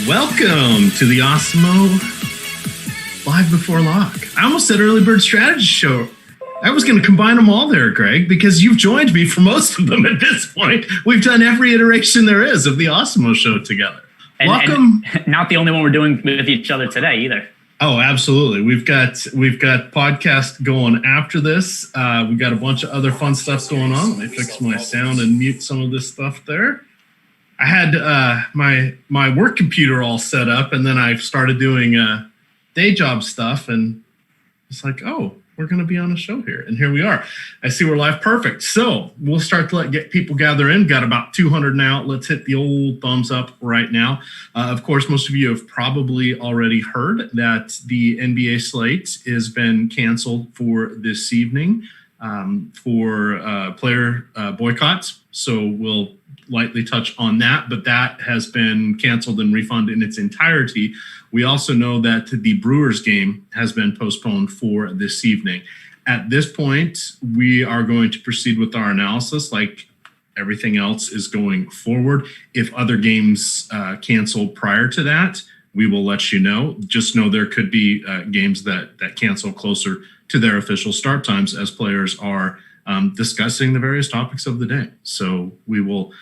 Welcome to the Awesemo Live Before Lock. I almost said Early Bird Strategy Show. I was going to combine them all there, Greg, because you've joined me for most of them at this point. We've done every iteration there is of the Awesemo Show together. Welcome. And not the only one we're doing with each other today either. Oh, absolutely. We've got podcast going after this. We've got a bunch of other fun stuff going on. Let me fix my sound and mute some of this stuff there. I had my work computer all set up, and then I started doing day job stuff, and it's like, oh, we're going to be on a show here, and here we are. I see we're live. Perfect. So we'll start to get people gather in. Got about 200 now. Let's hit the old thumbs up right now. Of course, most of you have probably already heard that the NBA slate has been canceled for this evening for player boycotts. So we'll lightly touch on that, but that has been canceled and refunded in its entirety. We also know that the Brewers game has been postponed for this evening. At this point, we are going to proceed with our analysis like everything else is going forward. If other games cancel prior to that, we will let you know. Just know there could be games that cancel closer to their official start times as players are discussing the various topics of the day. So we will,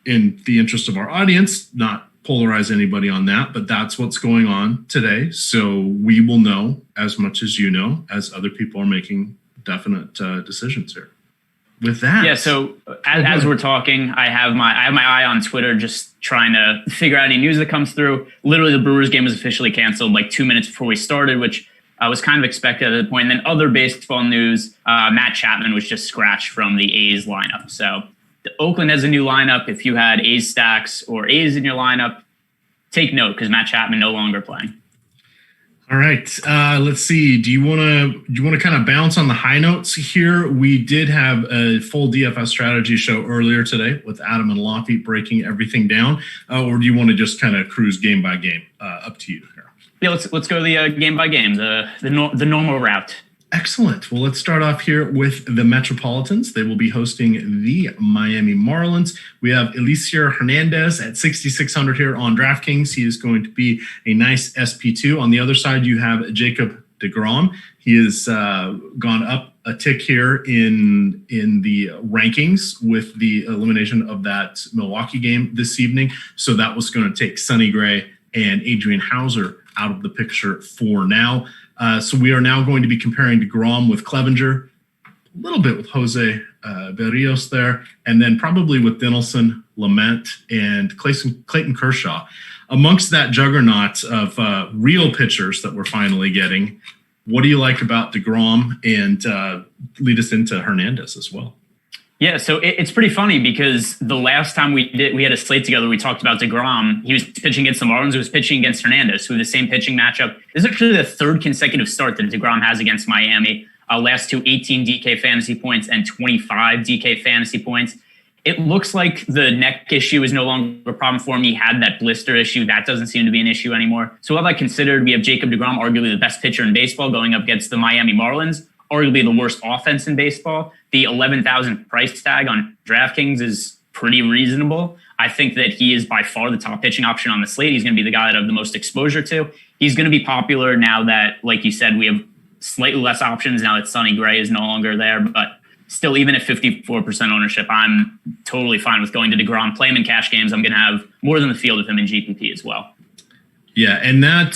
in the interest of our audience, not polarize anybody on that, but that's what's going on today. So we will know as much as you know, as other people are making definite decisions here. With that, yeah. So as we're talking, I have my eye on Twitter, just trying to figure out any news that comes through. Literally, the Brewers game was officially canceled like 2 minutes before we started, which was kind of expected at the point. And then other baseball news, Matt Chapman was just scratched from the A's lineup. So Oakland has a new lineup. If you had A's stacks or A's in your lineup, take note because Matt Chapman no longer playing. All right. Let's see. Do you want to kind of bounce on the high notes here? We did have a full DFS strategy show earlier today with Adam and Lofty breaking everything down, or do you want to just kind of cruise game by game? Up to you here. Yeah, let's go the game by game, the normal route. Excellent. Well, let's start off here with the Metropolitans. They will be hosting the Miami Marlins. We have Elieser Hernandez at 6,600 here on DraftKings. He is going to be a nice SP2. On the other side, you have Jacob deGrom. He has gone up a tick here in the rankings with the elimination of that Milwaukee game this evening. So that was going to take Sonny Gray and Adrian Hauser out of the picture for now. So we are now going to be comparing deGrom with Clevenger, a little bit with Jose Berrios there, and then probably with Dinelson, Lament, and Clayton Kershaw. Amongst that juggernaut of real pitchers that we're finally getting, what do you like about deGrom, and lead us into Hernandez as well? Yeah, so it's pretty funny because the last time we had a slate together, we talked about deGrom. He was pitching against the Marlins. He was pitching against Hernandez, who had the same pitching matchup. This is actually the third consecutive start that deGrom has against Miami. Last two, 18 DK fantasy points and 25 DK fantasy points. It looks like the neck issue is no longer a problem for him. He had that blister issue. That doesn't seem to be an issue anymore. So all I considered, we have Jacob deGrom, arguably the best pitcher in baseball, going up against the Miami Marlins, arguably the worst offense in baseball. The 11,000 price tag on DraftKings is pretty reasonable. I think that he is by far the top pitching option on the slate. He's going to be the guy that I have the most exposure to. He's going to be popular now that, like you said, we have slightly less options now that Sonny Gray is no longer there. But still, even at 54% ownership, I'm totally fine with going to deGrom. Play him in cash games. I'm going to have more than the field of him in GPP as well. Yeah, and that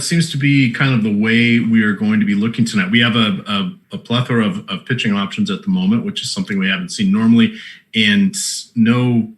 seems to be kind of the way we are going to be looking tonight. We have a plethora of pitching options at the moment, which is something we haven't seen normally, and no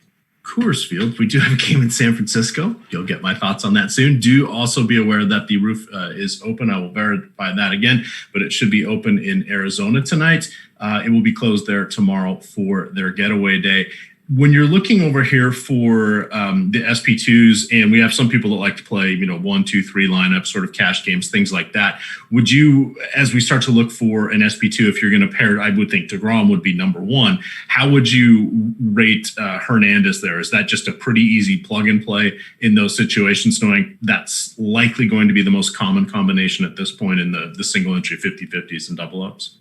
Coors Field. We do have a game in San Francisco. You'll get my thoughts on that soon. Do also be aware that the roof is open. I will verify that again, but it should be open in Arizona tonight. It will be closed there tomorrow for their getaway day. When you're looking over here for the SP2s, and we have some people that like to play, 1, 2, 3 lineups, sort of cash games, things like that. Would you, as we start to look for an SP2, if you're going to pair, I would think deGrom would be number one. How would you rate Hernandez there? Is that just a pretty easy plug and play in those situations, knowing that's likely going to be the most common combination at this point in the single entry 50-50s and double ups?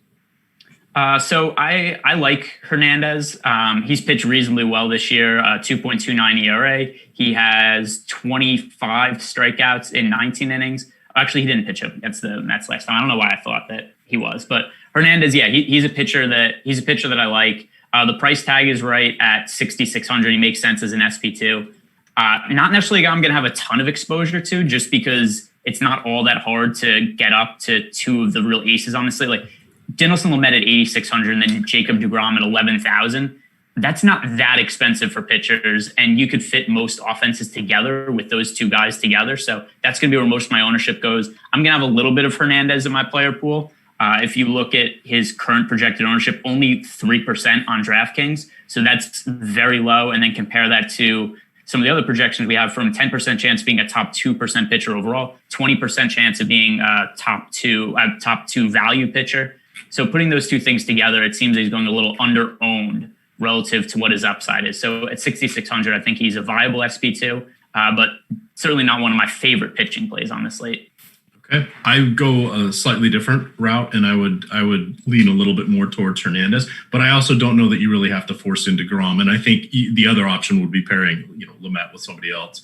So I like Hernandez. He's pitched reasonably well this year, 2.29 ERA. He has 25 strikeouts in 19 innings. Actually, he didn't pitch up against the Mets last time. I don't know why I thought that he was, but Hernandez, yeah, he's a pitcher that I like. The price tag is right at 6,600. He makes sense as an SP2. Not necessarily a guy I'm going to have a ton of exposure to, just because it's not all that hard to get up to two of the real aces on the slate. Like Dinelson Lamet at 8,600 and then Jacob deGrom at 11,000. That's not that expensive for pitchers, and you could fit most offenses together with those two guys together. So that's going to be where most of my ownership goes. I'm going to have a little bit of Hernandez in my player pool. If you look at his current projected ownership, only 3% on DraftKings. So that's very low. And then compare that to some of the other projections we have, from 10% chance of being a top 2% pitcher overall, 20% chance of being a top two value pitcher. So putting those two things together, it seems that he's going a little under-owned relative to what his upside is. So at 6,600, I think he's a viable SP2, but certainly not one of my favorite pitching plays on the slate. Okay, I would go a slightly different route, and I would lean a little bit more towards Hernandez. But I also don't know that you really have to force into DeGrom, and I think the other option would be pairing, Lamet with somebody else,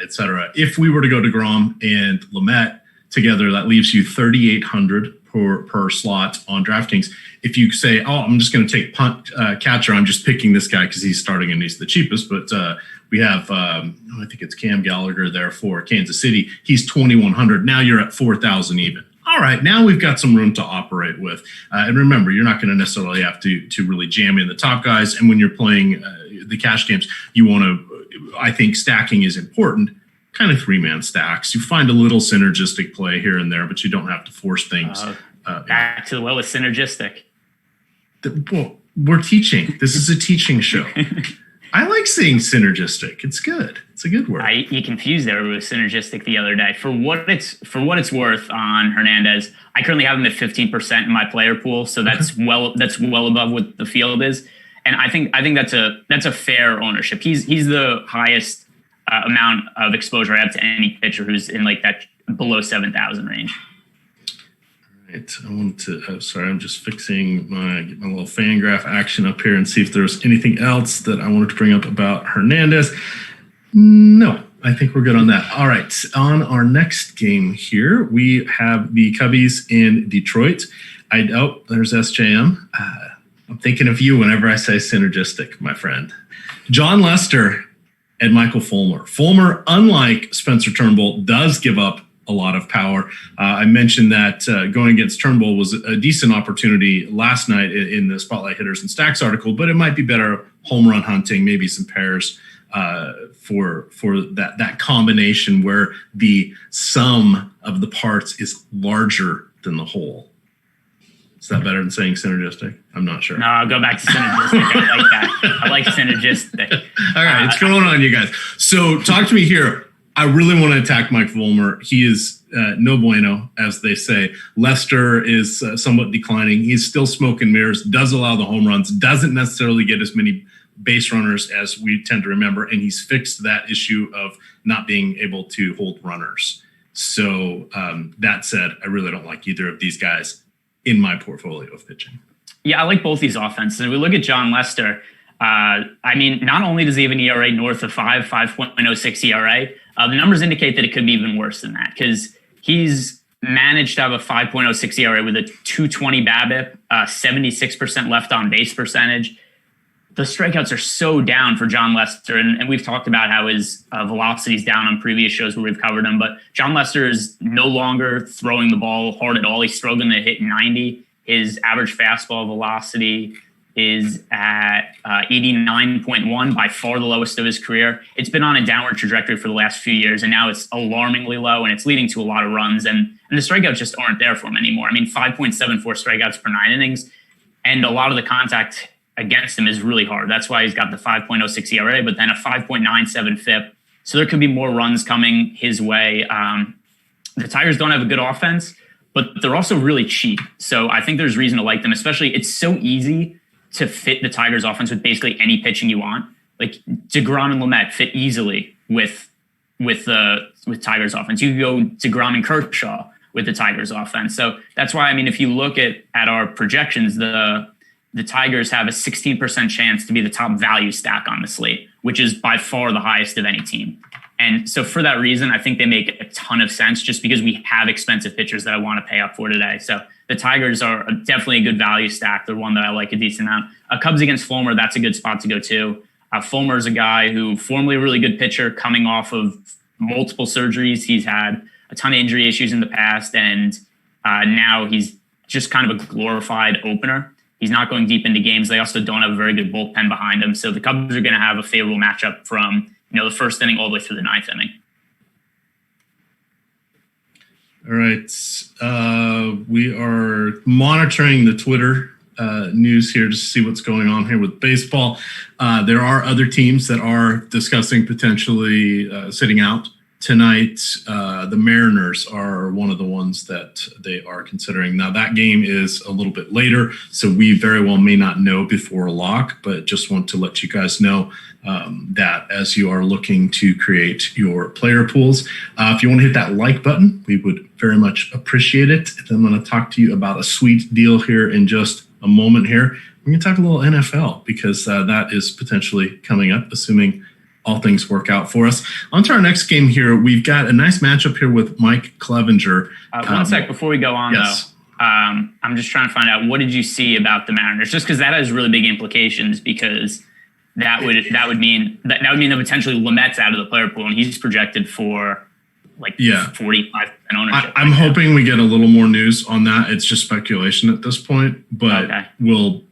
et cetera. If we were to go DeGrom and Lamet together, that leaves you 3,800 per slot on DraftKings. If you say, I'm just going to take punt catcher, I'm just picking this guy because he's starting and he's the cheapest, but we have, I think it's Cam Gallagher there for Kansas City. He's 2,100. Now you're at 4,000 even. All right, now we've got some room to operate with. And remember, you're not going to necessarily have to really jam in the top guys. And when you're playing the cash games, you want to, I think stacking is important. Kind of 3-man stacks. You find a little synergistic play here and there, but you don't have to force things. Back to the well with synergistic. Well, we're teaching. This is a teaching show. I like saying synergistic. It's good. It's a good word. You confused there with synergistic the other day. For what it's worth on Hernandez, I currently have him at 15% in my player pool, so that's well above what the field is, and I think that's a fair ownership. He's the highest amount of exposure I have to any pitcher who's in like that below 7,000 range. All right, I want to. Sorry, I'm just fixing get my little fan graph action up here and see if there's anything else that I wanted to bring up about Hernandez. No, I think we're good on that. All right, on our next game here, we have the Cubbies in Detroit. There's SJM. I'm thinking of you whenever I say synergistic, my friend. John Lester and Michael Fulmer. Fulmer, unlike Spencer Turnbull, does give up a lot of power. I mentioned that going against Turnbull was a decent opportunity last night in the Spotlight Hitters and Stacks article, but it might be better home run hunting, maybe some pairs for that combination where the sum of the parts is larger than the whole. Is that better than saying synergistic? I'm not sure. No, I'll go back to synergistic. I like that. I like synergistic. All right, what's going on, you guys? So talk to me here. I really want to attack Mike Fulmer. He is no bueno, as they say. Lester is somewhat declining. He's still smoke and mirrors, does allow the home runs, doesn't necessarily get as many base runners as we tend to remember, and he's fixed that issue of not being able to hold runners. So that said, I really don't like either of these guys in my portfolio of pitching. Yeah, I like both these offenses. If we look at John Lester, not only does he have an ERA north of 5.06 ERA, the numbers indicate that it could be even worse than that, because he's managed to have a 5.06 ERA with a 220 BABIP, 76% left on base percentage. The strikeouts are so down for John Lester, and we've talked about how his velocity is down on previous shows where we've covered him, but John Lester is no longer throwing the ball hard at all. He's struggling to hit 90. His average fastball velocity is at 89.1, by far the lowest of his career. It's been on a downward trajectory for the last few years, and now it's alarmingly low, and it's leading to a lot of runs, and the strikeouts just aren't there for him anymore. 5.74 strikeouts per 9 innings, and a lot of the contact against him is really hard. That's why he's got the 5.06 ERA, but then a 5.97 FIP. So there could be more runs coming his way. The Tigers don't have a good offense, but they're also really cheap. So I think there's reason to like them, especially it's so easy to fit the Tigers offense with basically any pitching you want. Like DeGrom and Lamet fit easily with Tigers offense. You could go DeGrom and Kershaw with the Tigers offense. So that's why, I mean, if you look at our projections, the Tigers have a 16% chance to be the top value stack on the slate, which is by far the highest of any team. And so for that reason, I think they make a ton of sense just because we have expensive pitchers that I want to pay up for today. So the Tigers are definitely a good value stack. They're one that I like a decent amount. Cubs against Fulmer, that's a good spot to go to. Fulmer is a guy who formerly a really good pitcher coming off of multiple surgeries. He's had a ton of injury issues in the past, and now he's just kind of a glorified opener. He's not going deep into games. They also don't have a very good bullpen behind him. So the Cubs are going to have a favorable matchup from the first inning all the way through the ninth inning. All right. We are monitoring the Twitter news here to see what's going on here with baseball. There are other teams that are discussing potentially sitting out tonight. The Mariners are one of the ones that they are considering. Now, that game is a little bit later, so we very well may not know before lock, but just want to let you guys know that as you are looking to create your player pools. If you want to hit that like button, we would very much appreciate it. And I'm going to talk to you about a sweet deal here in just a moment here. We're going to talk a little NFL because that is potentially coming up, assuming all things work out for us. On to our next game here. We've got a nice matchup here with Mike Clevenger. One sec before we go on, yes. though. I'm just trying to find out, what did you see about the Mariners? Just because that has really big implications, because that would mean that potentially Lamet's out of the player pool, and he's projected for 45% ownership. I'm hoping we get a little more news on that. It's just speculation at this point, but we'll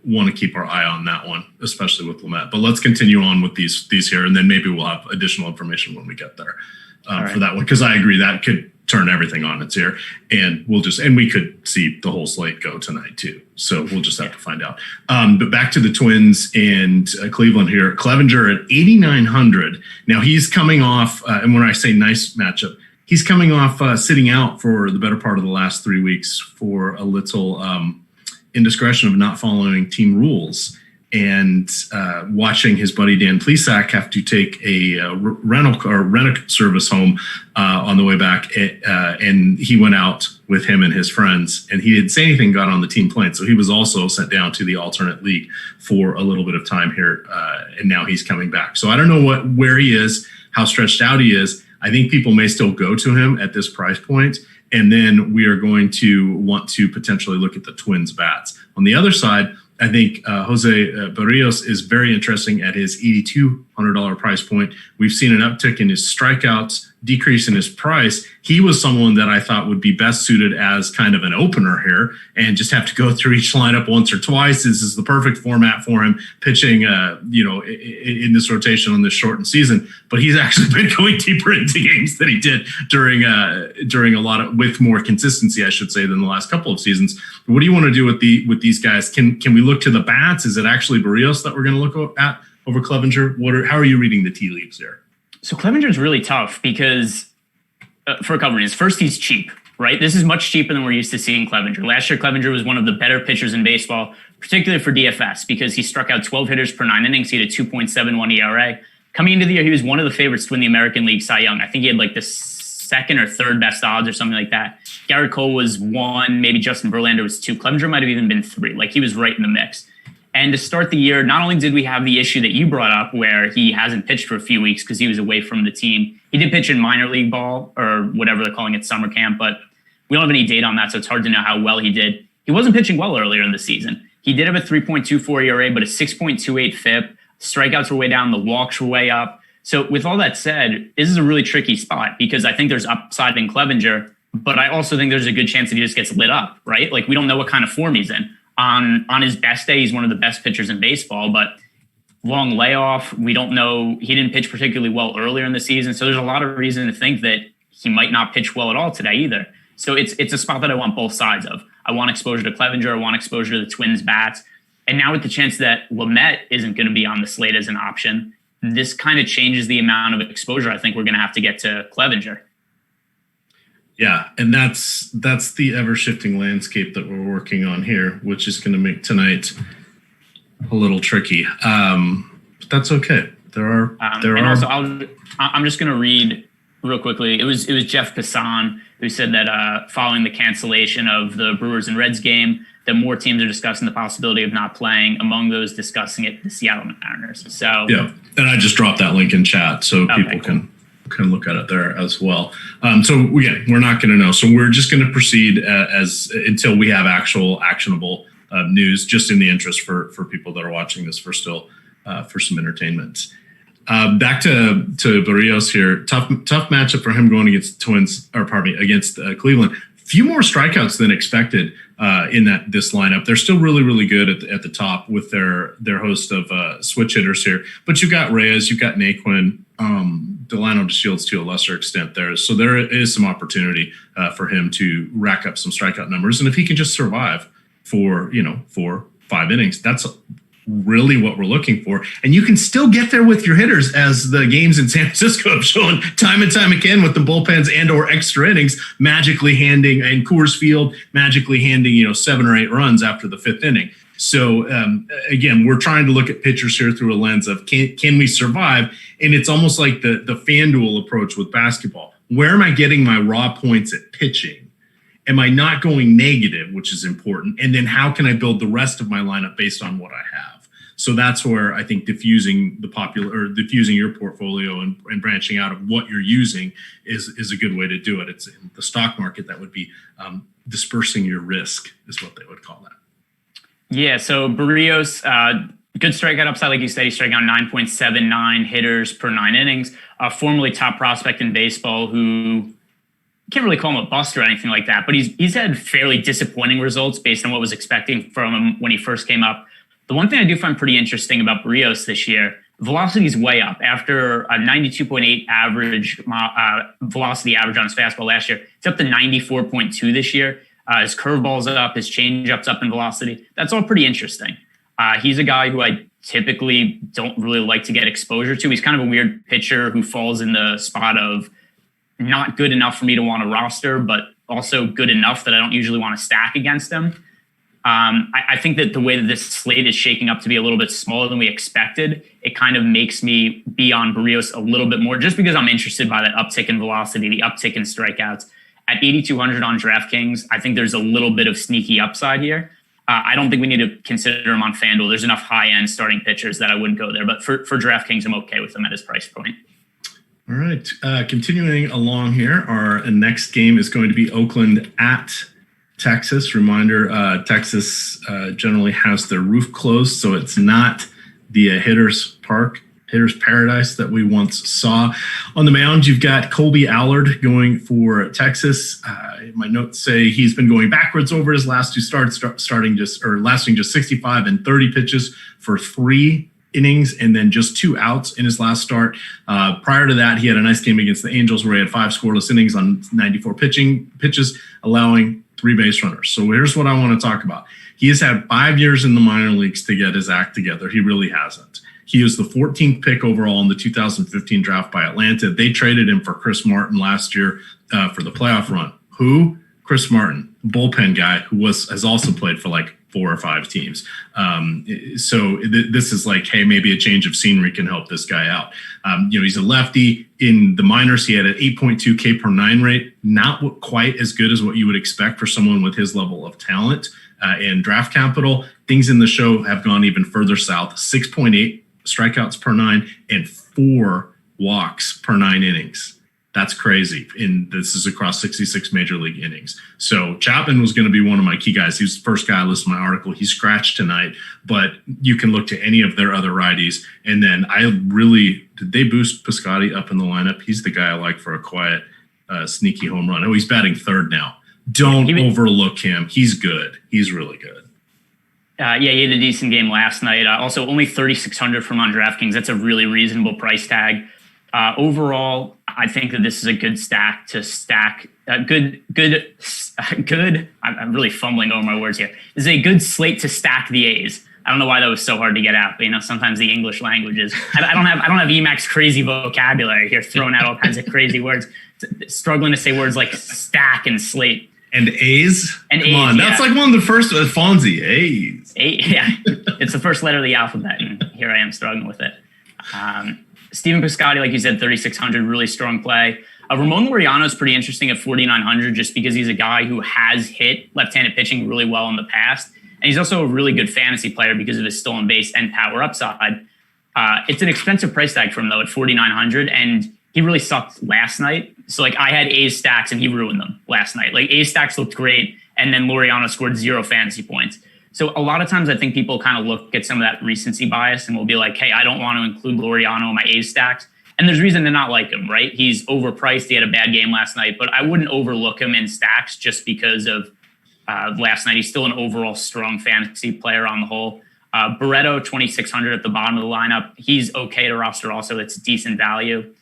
want to keep our eye on that one, especially with Lamet. But let's continue on with these here, and then maybe we'll have additional information when we get there for that one, because I agree that could turn everything on its ear, and we could see the whole slate go tonight too. So we'll just have to find out. But back to the Twins and Cleveland here. Clevenger at 8,900. Now he's coming off, and when I say nice matchup, he's coming off sitting out for the better part of the last 3 weeks for a little indiscretion of not following team rules, and watching his buddy Dan Plesac have to take a rental service home on the way back, and he went out with him and his friends, and he didn't say anything, got on the team plane, so he was also sent down to the alternate league for a little bit of time here, and now he's coming back. So I don't know where he is, how stretched out he is. I think people may still go to him at this price point. And then we are going to want to potentially look at the Twins bats. On the other side, I think Jose Barrios is very interesting at his $8,200 price point. We've seen an uptick in his strikeouts, decrease in his price. He was someone that I thought would be best suited as kind of an opener here and just have to go through each lineup once or twice. This is the perfect format for him, pitching in this rotation on this shortened season. But he's actually been going deeper into games than he did during a lot of, with more consistency, I should say, than the last couple of seasons. What do you want to do with these guys? Can we look to the bats? Is it actually Barrios that we're going to look at over Clevenger? How are you reading the tea leaves there? So Clevenger is really tough because for a couple reasons. First, he's cheap, right? This is much cheaper than we're used to seeing Clevenger. Last year, Clevenger was one of the better pitchers in baseball, particularly for DFS, because he struck out 12 hitters per 9 innings. He had a 2.71 ERA. Coming into the year, he was one of the favorites to win the American League Cy Young. I think he had like the second or third best odds or something like that. Garrett Cole was 1, maybe Justin Verlander was 2. Clevenger might have even been 3. Like, he was right in the mix. And to start the year, not only did we have the issue that you brought up where he hasn't pitched for a few weeks because he was away from the team. He did pitch in minor league ball, or whatever they're calling it, summer camp, but we don't have any data on that, so it's hard to know how well he did. He wasn't pitching well earlier in the season. He did have a 3.24 ERA, but a 6.28 FIP. Strikeouts were way down. The walks were way up. So with all that said, this is a really tricky spot because I think there's upside in Clevenger, but I also think there's a good chance that he just gets lit up, right? Like, we don't know what kind of form he's in. On his best day, he's one of the best pitchers in baseball, but long layoff. We don't know. He didn't pitch particularly well earlier in the season. So there's a lot of reason to think that he might not pitch well at all today either. So it's a spot that I want both sides of. I want exposure to Clevenger. I want exposure to the Twins bats. And now with the chance that Lamet isn't going to be on the slate as an option, this kind of changes the amount of exposure I think we're going to have to get to Clevenger. Yeah, and that's the ever-shifting landscape that we're working on here, which is going to make tonight a little tricky. But that's okay. I'm just going to read real quickly. It was Jeff Passan who said that following the cancellation of the Brewers and Reds game, that more teams are discussing the possibility of not playing. Among those discussing it, the Seattle Mariners. So yeah, and I just dropped that link in chat so people can look at it there as well. So again, we're not going to know. So we're just going to proceed as until we have actual actionable news, just in the interest for people that are watching this for still for some entertainment. Back to Barrios here. Tough matchup for him going against against Cleveland. Few more strikeouts than expected in this lineup. They're still really, really good at the top with their host of switch hitters here. But you've got Reyes, you've got Naquin, Delano DeShields to a lesser extent there. So there is some opportunity for him to rack up some strikeout numbers. And if he can just survive for 4-5 innings, that's really what we're looking for. And you can still get there with your hitters, as the games in San Francisco have shown time and time again, with the bullpens and or extra innings magically handing, and Coors Field magically handing 7 or 8 runs after the 5th inning. So again, we're trying to look at pitchers here through a lens of can we survive? And it's almost like the FanDuel approach with basketball. Where am I getting my raw points at pitching? Am I not going negative, which is important? And then how can I build the rest of my lineup based on what I have? So that's where I think diffusing your portfolio and branching out of what you're using is a good way to do it. It's in the stock market, that would be dispersing your risk is what they would call that. Yeah, so Barrios, good strikeout upside. Like you said, he struck out 9.79 hitters per 9 innings. Formerly top prospect in baseball, who can't really call him a bust or anything like that, but he's had fairly disappointing results based on what was expecting from him when he first came up. The one thing I do find pretty interesting about Barrios this year, velocity is way up. After a 92.8 average velocity average on his fastball last year, it's up to 94.2 this year. His curveball's up, his changeup's up in velocity. That's all pretty interesting. He's a guy who I typically don't really like to get exposure to. He's kind of a weird pitcher who falls in the spot of not good enough for me to want to roster, but also good enough that I don't usually want to stack against him. I think that the way that this slate is shaking up to be a little bit smaller than we expected, it kind of makes me be on Barrios a little bit more, just because I'm interested by that uptick in velocity, the uptick in strikeouts. At 8,200 on DraftKings, I think there's a little bit of sneaky upside here. I don't think we need to consider him on FanDuel. There's enough high-end starting pitchers that I wouldn't go there. But for DraftKings, I'm okay with him at his price point. All right. Continuing along here, our next game is going to be Oakland at Texas. Reminder, Texas generally has their roof closed, so it's not the hitter's paradise that we once saw. On the mound, you've got Colby Allard going for Texas. My notes say he's been going backwards over his last 2 starts, lasting just 65 and 30 pitches for 3 innings and then just 2 outs in his last start. Prior to that, he had a nice game against the Angels where he had 5 scoreless innings on 94 pitches, allowing 3 base runners. So here's what I want to talk about. He has had 5 years in the minor leagues to get his act together. He really hasn't. He was the 14th pick overall in the 2015 draft by Atlanta. They traded him for Chris Martin last year for the playoff run. Who? Chris Martin, bullpen guy who has also played for like 4 or 5 teams. This is like, hey, maybe a change of scenery can help this guy out. He's a lefty. In the minors, he had an 8.2 K per 9 rate, not quite as good as what you would expect for someone with his level of talent and draft capital. Things in the show have gone even further south, 6.8 strikeouts per 9 and 4 walks per 9 innings. That's crazy. And this is across 66 major league innings. So Chapman was going to be one of my key guys. He was the first guy I listed in my article. He scratched tonight, but you can look to any of their other righties. And then did they boost Piscotty up in the lineup? He's the guy I like for a quiet, sneaky home run. Oh, he's batting 3rd now. Don't overlook him. He's good. He's really good. He had a decent game last night. Also, only 3,600 from on DraftKings. That's a really reasonable price tag. Overall, I think that this is a good stack to stack. Good. I'm really fumbling over my words here. This is a good slate to stack the A's. I don't know why that was so hard to get out, but sometimes the English language is. I don't have Emac's crazy vocabulary here, throwing out all kinds of crazy words, struggling to say words like stack and slate. And A's? Come on, that's like one of the first, Fonzie, A's. It's the first letter of the alphabet, and here I am struggling with it. Steven Piscotty, like you said, 3,600, really strong play. Ramon Laureano is pretty interesting at 4,900 just because he's a guy who has hit left-handed pitching really well in the past. And he's also a really good fantasy player because of his stolen base and power upside. It's an expensive price tag for him, though, at 4,900. And he really sucked last night. So, like, I had A's stacks and he ruined them last night. Like, A's stacks looked great. And then Laureano scored 0 fantasy points. So a lot of times I think people kind of look at some of that recency bias and will be like, hey, I don't want to include Laureano in my A's stacks. And there's reason to not like him, right? He's overpriced. He had a bad game last night, but I wouldn't overlook him in stacks just because of last night. He's still an overall strong fantasy player on the whole. Barreto, 2,600 at the bottom of the lineup. He's okay to roster also. It's decent value.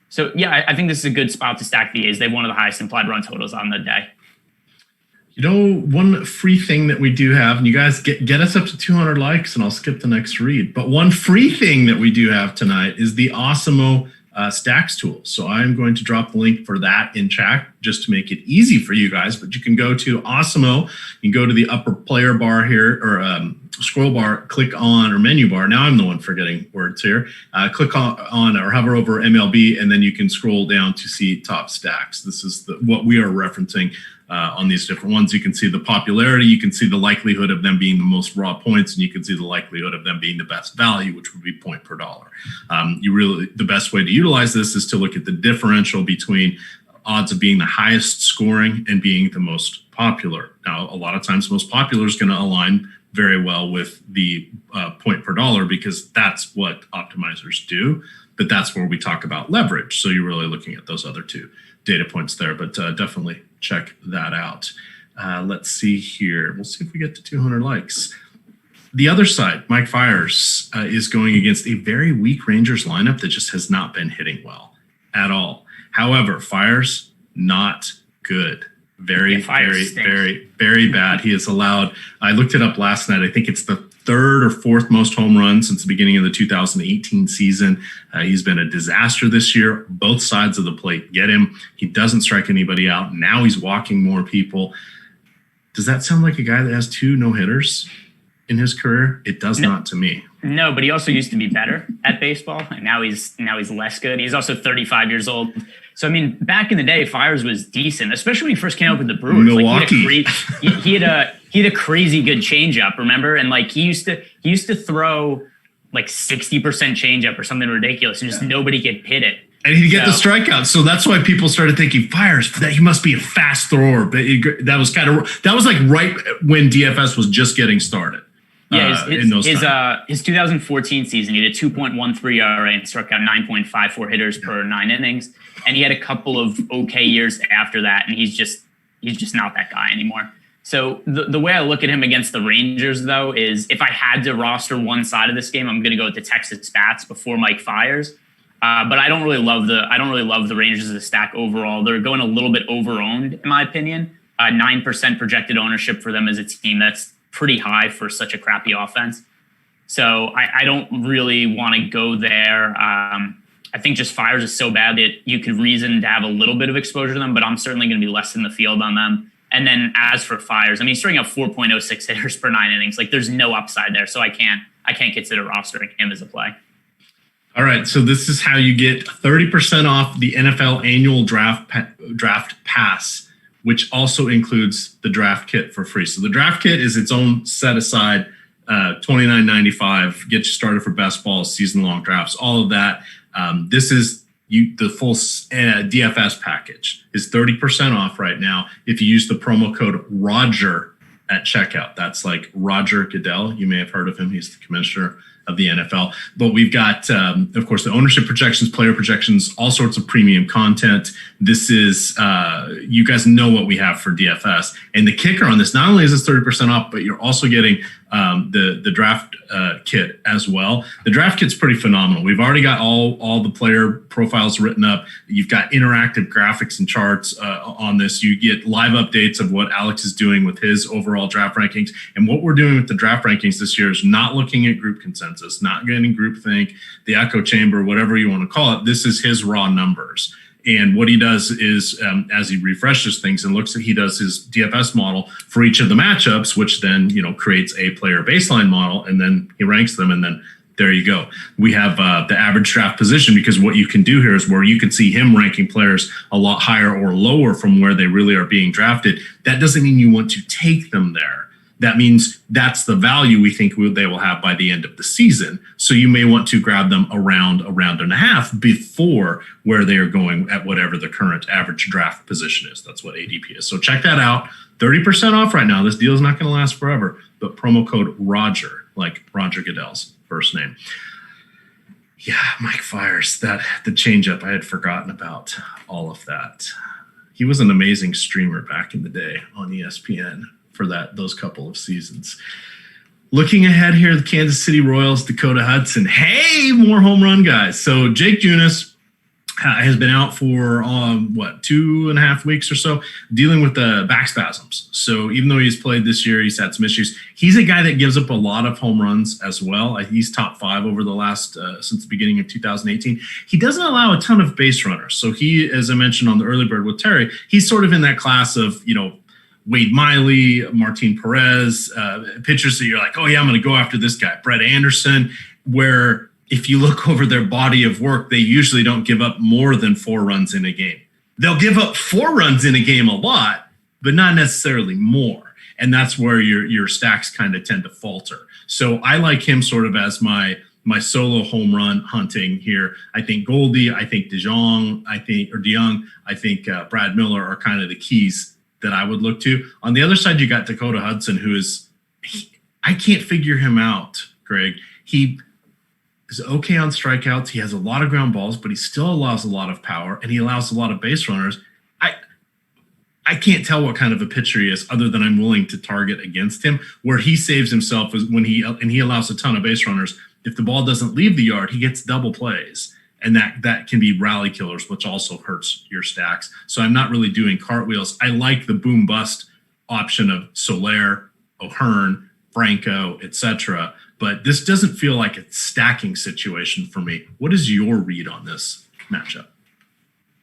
So, yeah, I think this is a good spot to stack the A's. They have one of the highest implied run totals on the day. You know, one free thing that we do have, and you guys get us up to 200 likes, and I'll skip the next read. But one free thing that we do have tonight is the Awesemo stacks tool. So I'm going to drop the link for that in chat just to make it easy for you guys. But you can go to Awesemo. You can go to the upper player bar here, or scroll bar, click on, or menu bar. Now I'm the one forgetting words here. Click on or hover over MLB, and then you can scroll down to see top stacks. This is what we are referencing on these different ones. You can see the popularity, you can see the likelihood of them being the most raw points, and you can see the likelihood of them being the best value, which would be point per dollar. The best way to utilize this is to look at the differential between odds of being the highest scoring and being the most popular. Now, a lot of times, most popular is going to align very well with the point per dollar because that's what optimizers do. But that's where we talk about leverage. So you're really looking at those other two data points there, but definitely check that out. Let's see here. We'll see if we get to 200 likes. The other side, Mike Fiers is going against a very weak Rangers lineup that just has not been hitting well at all. However, Fiers, not good. Very bad. He has allowed, I looked it up last night, I think it's the third or fourth most home runs since the beginning of the 2018 season. He's been a disaster this year. Both sides of the plate get him. He doesn't strike anybody out. Now he's walking more people. Does that sound like a guy that has 2 no-hitters in his career? It does not to me. No, but he also used to be better at baseball, and now he's less good. He's also 35 years old. So, I mean, back in the day, Fiers was decent, especially when he first came up with the Brewers. Milwaukee. Like he had a crazy good changeup, remember? And like he used to throw like 60% changeup or something ridiculous, and just nobody could hit it. And he'd get the strikeouts, so that's why people started thinking Fiers, that he must be a fast thrower. But that was like right when DFS was just getting started. Yeah, his 2014 season, he had a 2.13 ERA and struck out 9.54 hitters per 9 innings. And he had a couple of okay years after that, and he's just not that guy anymore. So the way I look at him against the Rangers, though, is if I had to roster one side of this game, I'm going to go with the Texas Bats before Mike Fiers. But I don't really love the Rangers as a stack overall. They're going a little bit over-owned, in my opinion. 9% projected ownership for them as a team. That's pretty high for such a crappy offense. So I don't really want to go there. I think just Fiers is so bad that you could reason to have a little bit of exposure to them, but I'm certainly going to be less in the field on them. And then as for Fiers, I mean, he's throwing out 4.06 hitters per 9 innings. Like, there's no upside there, so I can't consider rostering him as a play. All right, so this is how you get 30% off the NFL annual draft pass, which also includes the draft kit for free. So the draft kit is its own set aside, $29.95, get you started for best balls, season-long drafts, all of that. This is the full DFS package is 30% off right now if you use the promo code Roger at checkout. That's like Roger Goodell. You may have heard of him. He's the commissioner of the NFL. But we've got, of course, the ownership projections, player projections, all sorts of premium content. This is, you guys know what we have for DFS. And the kicker on this, not only is this 30% off, but you're also getting the draft kit as well. The draft kit's pretty phenomenal. We've already got all the player profiles written up. You've got interactive graphics and charts on this. You get live updates of what Alex is doing with his overall draft rankings. And what we're doing with the draft rankings this year is not looking at group consensus, not getting groupthink, the echo chamber, whatever you want to call it. This is his raw numbers. And what he does is, as he refreshes things and he does his DFS model for each of the matchups, which then, creates a player baseline model, and then he ranks them, and then there you go. We have the average draft position, because what you can do here is where you can see him ranking players a lot higher or lower from where they really are being drafted. That doesn't mean you want to take them there. That means that's the value we think they will have by the end of the season. So you may want to grab them a round and a half before where they are going at whatever the current average draft position is. That's what ADP is. So check that out. 30% off right now. This deal is not going to last forever, but promo code Roger, like Roger Goodell's first name. Yeah, Mike Fiers, the changeup. I had forgotten about all of that. He was an amazing streamer back in the day on ESPN for those couple of seasons. Looking ahead here, the Kansas City Royals, Dakota Hudson. Hey, more home run guys. So Jake Junis has been out for 2.5 weeks or so, dealing with the back spasms. So even though he's played this year, he's had some issues. He's a guy that gives up a lot of home runs as well. He's top 5 over the last since the beginning of 2018. He doesn't allow a ton of base runners. So he, as I mentioned on the early bird with Terry, he's sort of in that class of, Wade Miley, Martin Perez, pitchers that you're like, oh yeah, I'm going to go after this guy. Brett Anderson, where if you look over their body of work, they usually don't give up more than 4 runs in a game. They'll give up 4 runs in a game a lot, but not necessarily more. And that's where your stacks kind of tend to falter. So I like him sort of as my solo home run hunting here. I think Goldie, I think DeJong, I think Brad Miller are kind of the keys that I would look to. On the other side, you got Dakota Hudson, who is, I can't figure him out, Greg. He is okay on strikeouts. He has a lot of ground balls, but he still allows a lot of power, and he allows a lot of base runners. I can't tell what kind of a pitcher he is, other than I'm willing to target against him. Where he saves himself is when he allows a ton of base runners. If the ball doesn't leave the yard, he gets double plays. And that can be rally killers, which also hurts your stacks. So I'm not really doing cartwheels. I like the boom bust option of Soler, O'Hearn, Franco, etc. But this doesn't feel like a stacking situation for me. What is your read on this matchup?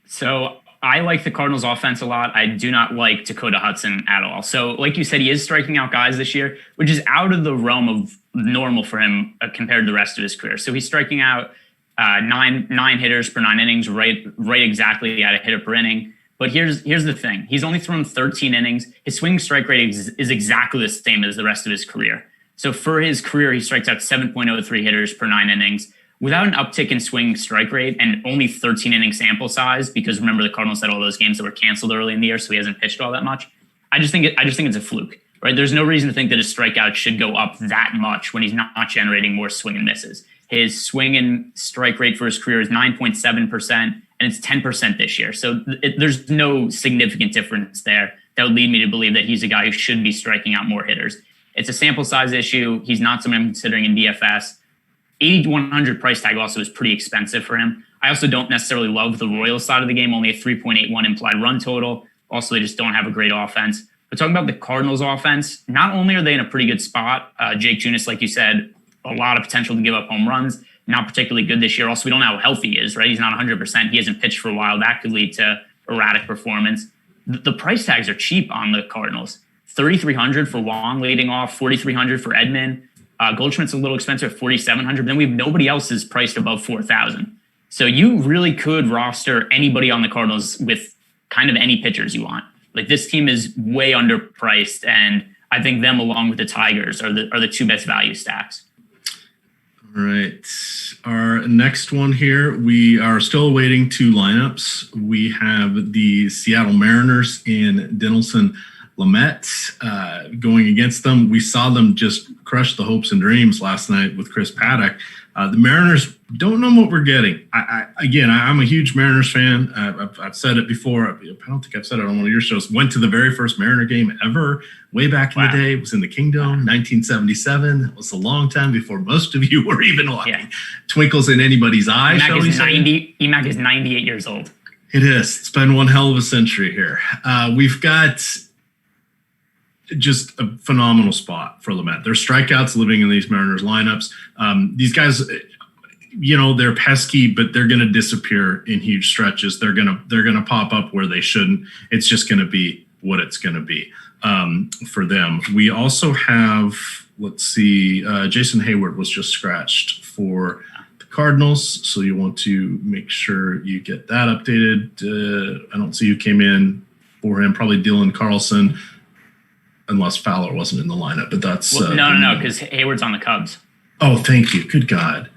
So I like the Cardinals offense a lot. I do not like Dakota Hudson at all. So like you said, he is striking out guys this year, which is out of the realm of normal for him compared to the rest of his career. So he's striking out nine hitters per 9 innings, right exactly at a hitter per inning. But here's the thing. He's only thrown 13 innings. His swing strike rate is exactly the same as the rest of his career. So for his career, he strikes out 7.03 hitters per 9 innings. Without an uptick in swing strike rate and only 13 inning sample size, because remember the Cardinals had all those games that were canceled early in the year, so he hasn't pitched all that much. I just think it's a fluke, right? There's no reason to think that his strikeout should go up that much when he's not generating more swing and misses. His swing and strike rate for his career is 9.7%, and it's 10% this year. So there's no significant difference there that would lead me to believe that he's a guy who should be striking out more hitters. It's a sample size issue. He's not someone I'm considering in DFS. 8,100 price tag also is pretty expensive for him. I also don't necessarily love the Royals side of the game, only a 3.81 implied run total. Also, they just don't have a great offense. But talking about the Cardinals offense, not only are they in a pretty good spot, Jake Junis, like you said, a lot of potential to give up home runs, not particularly good this year. Also, we don't know how healthy he is, right? He's not 100%. He hasn't pitched for a while. That could lead to erratic performance. The price tags are cheap on the Cardinals. 3,300 for Wong leading off, 4,300 for Edman. Goldschmidt's a little expensive at 4,700. Then we have nobody else is priced above 4,000. So you really could roster anybody on the Cardinals with kind of any pitchers you want. Like, this team is way underpriced, and I think them along with the Tigers are the two best value stacks. All right. Our next one here, we are still waiting 2 lineups. We have the Seattle Mariners in Dinelson Lamet going against them. We saw them just crush the hopes and dreams last night with Chris Paddock. The Mariners don't know what we're getting. I'm a huge Mariners fan. I've said it before. I don't think I've said it on one of your shows. Went to the very first Mariner game ever way back in the day. It was in the Kingdom, 1977. It was a long time before most of you were even twinkles in anybody's eye. Emac is 98 years old. It is. It's been one hell of a century here. We've got just a phenomenal spot for Lamet. There's strikeouts living in these Mariners lineups. These guys, they're pesky, but they're going to disappear in huge stretches. They're going to pop up where they shouldn't. It's just going to be what it's going to be for them. We also have let's see. Jason Hayward was just scratched for the Cardinals, so you want to make sure you get that updated. I don't see who came in for him. Probably Dylan Carlson, unless Fowler wasn't in the lineup. But that's no, because Hayward's on the Cubs. Oh, thank you. Good God.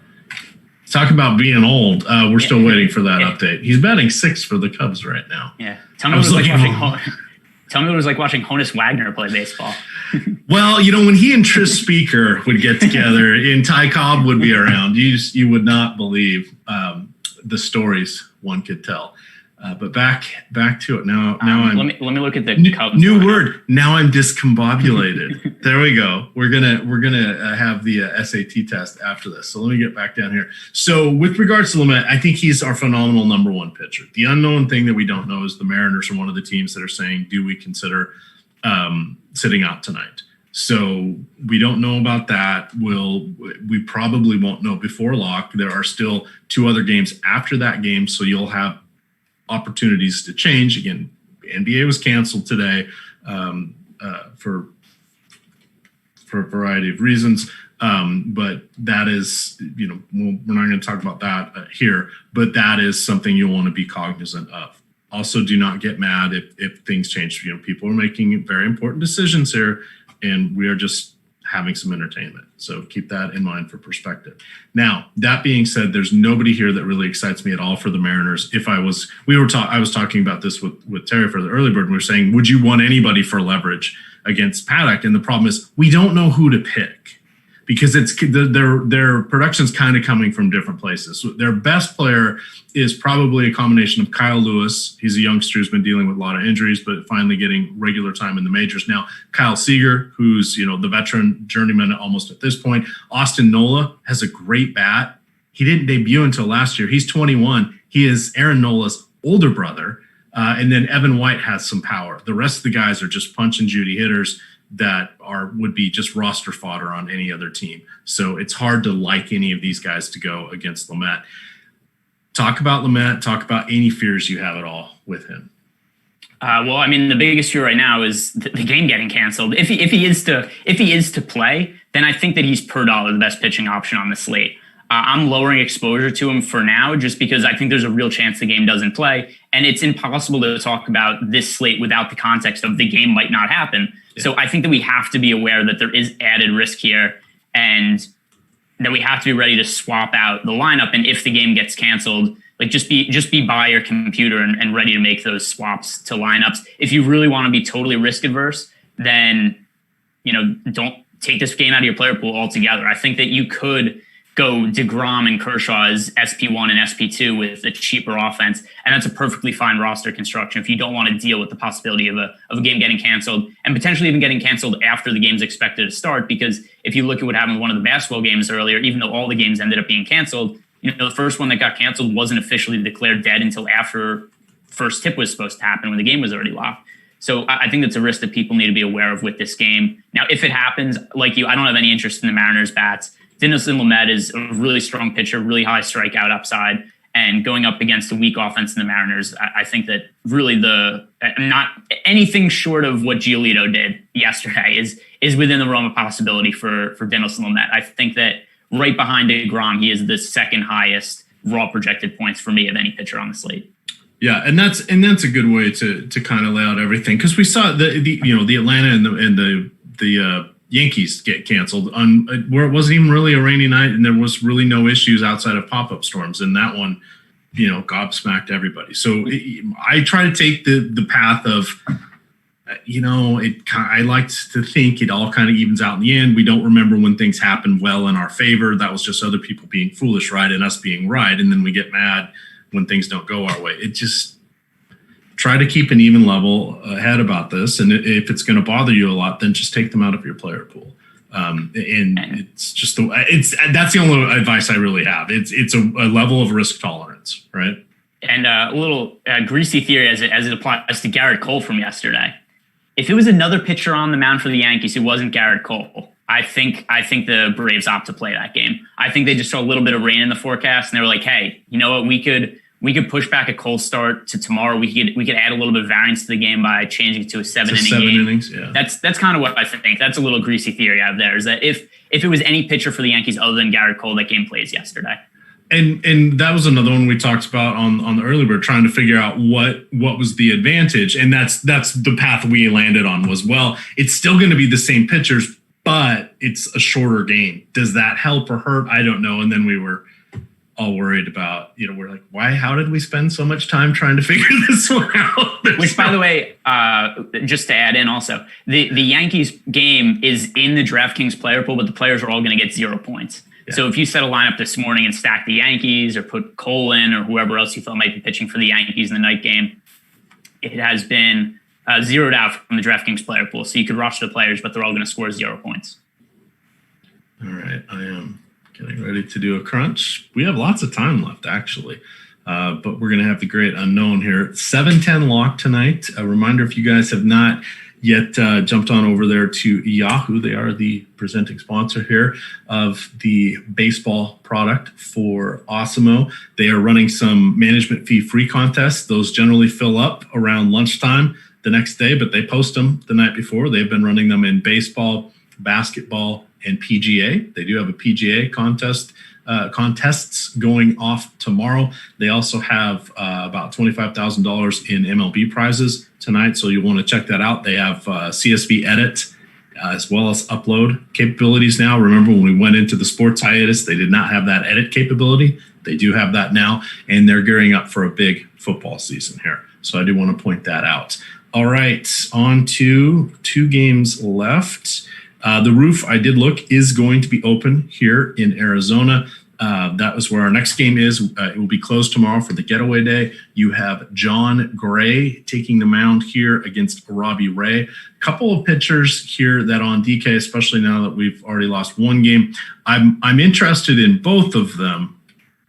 Talk about being old. We're still waiting for that update. He's batting 6th for the Cubs right now. Yeah. Tell me what it was like watching Honus Wagner play baseball. Well, when he and Tris Speaker would get together and Ty Cobb would be around, you would not believe the stories one could tell. But back to it now. I'm let me look at the Cubs. New lineup. Word. Now I'm discombobulated. There we go. We're gonna have the SAT test after this. So let me get back down here. So with regards to Lamet, I think he's our phenomenal number 1 pitcher. The unknown thing that we don't know is the Mariners are one of the teams that are saying, do we consider sitting out tonight? So we don't know about that. We probably won't know before lock. There are still 2 other games after that game, so you'll have opportunities to change. Again, NBA was canceled today for a variety of reasons. But that is, we're not going to talk about that here, but that is something you'll want to be cognizant of. Also, do not get mad if things change. People are making very important decisions here, and we are just having some entertainment. So keep that in mind for perspective. Now, that being said, there's nobody here that really excites me at all for the Mariners. I was talking about this with Terry for the early bird, and we were saying, would you want anybody for leverage against Paddock? And the problem is we don't know who to pick, because it's their production's kind of coming from different places. So their best player is probably a combination of Kyle Lewis. He's a youngster who's been dealing with a lot of injuries, but finally getting regular time in the majors now. Kyle Seager, who's the veteran journeyman almost at this point. Austin Nola has a great bat. He didn't debut until last year. He's 21. He is Aaron Nola's older brother. And then Evan White has some power. The rest of the guys are just punch and Judy hitters that would be just roster fodder on any other team. So it's hard to like any of these guys to go against Lamet. Talk about Lamet. Talk about any fears you have at all with him. Well, I mean, the biggest fear right now is the game getting canceled. If he is to play, then I think that he's per dollar the best pitching option on the slate. I'm lowering exposure to him for now, just because I think there's a real chance the game doesn't play, and it's impossible to talk about this slate without the context of the game might not happen. Yeah. So I think that we have to be aware that there is added risk here, and that we have to be ready to swap out the lineup. And if the game gets canceled, just be by your computer and ready to make those swaps to lineups. If you really want to be totally risk adverse, then don't take this game out of your player pool altogether. I think that you could go DeGrom and Kershaw as SP1 and SP2 with a cheaper offense, and that's a perfectly fine roster construction if you don't want to deal with the possibility of a game getting canceled, and potentially even getting canceled after the game's expected to start. Because if you look at what happened with one of the basketball games earlier, even though all the games ended up being canceled, the first one that got canceled wasn't officially declared dead until after first tip was supposed to happen, when the game was already locked. So I think that's a risk that people need to be aware of with this game. Now, if it happens, like I don't have any interest in the Mariners bats. Dinelson Lamet is a really strong pitcher, really high strikeout upside, and going up against a weak offense in the Mariners, I think that really not anything short of what Giolito did yesterday is within the realm of possibility for Dinelson Lamet. I think that right behind DeGrom, he is the second highest raw projected points for me of any pitcher on the slate. Yeah, and that's a good way to kind of lay out everything, because we saw the Atlanta and the Yankees get canceled on where it wasn't even really a rainy night, and there was really no issues outside of pop-up storms, and that one, gobsmacked everybody. So I try to take the path of, I like to think it all kind of evens out in the end. We don't remember when things happen well in our favor. That was just other people being foolish, right, and us being right, and then we get mad when things don't go our way. It just try to keep an even level head about this. And if it's going to bother you a lot, then just take them out of your player pool. And it's just that's the only advice I really have. It's a level of risk tolerance, right? And a little greasy theory as it applies to Garrett Cole from yesterday. If it was another pitcher on the mound for the Yankees who wasn't Garrett Cole, I think the Braves opt to play that game. I think they just saw a little bit of rain in the forecast, and they were like, hey, you know what? We we could push back a cold start to tomorrow. We could add a little bit of variance to the game by changing it to a seven game. Innings, yeah. That's kind of what I think. That's a little greasy theory out there, is that if it was any pitcher for the Yankees other than Garrett Cole, that game plays yesterday. And that was another one we talked about on the early bird, trying to figure out what was the advantage. And that's the path we landed on was, well, it's still going to be the same pitchers, but it's a shorter game. Does that help or hurt? I don't know. And then we were all worried about, we're like, how did we spend so much time trying to figure this one out? Which, by the way, just to add in also, the Yankees game is in the DraftKings player pool, but the players are all going to get 0 points. Yeah. So if you set a lineup this morning and stack the Yankees or put Cole in or whoever else you thought might be pitching for the Yankees in the night game, it has been zeroed out from the DraftKings player pool. So you could roster the players, but they're all going to score 0 points. All right. I am getting ready to do a crunch. We have lots of time left, actually. But we're going to have the great unknown here. 7:10 lock tonight. A reminder, if you guys have not yet jumped on over there to Yahoo, they are the presenting sponsor here of the baseball product for Awesemo. They are running some management fee free contests. Those generally fill up around lunchtime the next day, but they post them the night before. They've been running them in baseball, basketball, and PGA. They do have a PGA contests going off tomorrow. They also have about $25,000 in MLB prizes tonight, so you'll want to check that out. They have CSV edit as well as upload capabilities now. Remember, when we went into the sports hiatus, they did not have that edit capability. They do have that now, and they're gearing up for a big football season here. So I do want to point that out. All right, on to 2 games left. The roof, I did look, is going to be open here in Arizona. That is where our next game is. It will be closed tomorrow for the getaway day. You have John Gray taking the mound here against Robbie Ray. Couple of pitchers here that on DK, especially now that we've already lost one game. I'm interested in both of them,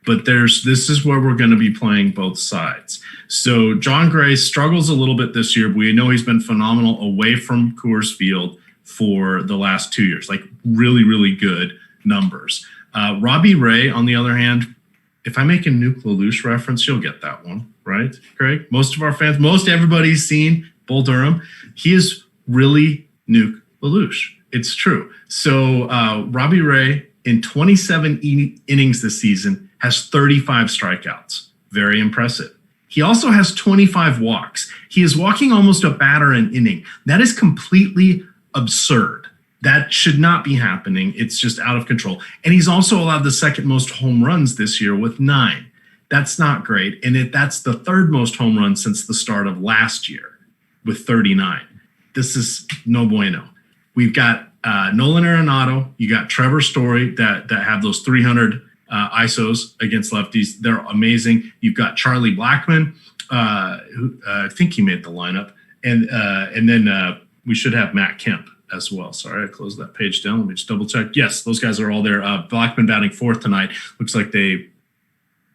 but this is where we're going to be playing both sides. So John Gray struggles a little bit this year, but we know he's been phenomenal away from Coors Field for the last 2 years, like really, really good numbers. Robbie Ray, on the other hand, if I make a Nuke LaLoosh reference, you'll get that one, right, Craig? Most of our fans, most everybody's seen Bull Durham. He is really Nuke LaLoosh. It's true. So Robbie Ray, in 27 innings this season, has 35 strikeouts. Very impressive. He also has 25 walks. He is walking almost a batter an inning. That is completely absurd. That should not be happening. It's just out of control. And he's also allowed the second most home runs this year with 9. That's not great. And that's the third most home runs since the start of last year with 39. This is no bueno. We've got Nolan Arenado. You got Trevor Story that have those 300 ISOs against lefties. They're amazing. You've got Charlie Blackmon, who I think he made the lineup. And then we should have Matt Kemp as well. Sorry, I closed that page down. Let me just double check. Yes, those guys are all there. Blackmon batting 4th tonight. Looks like they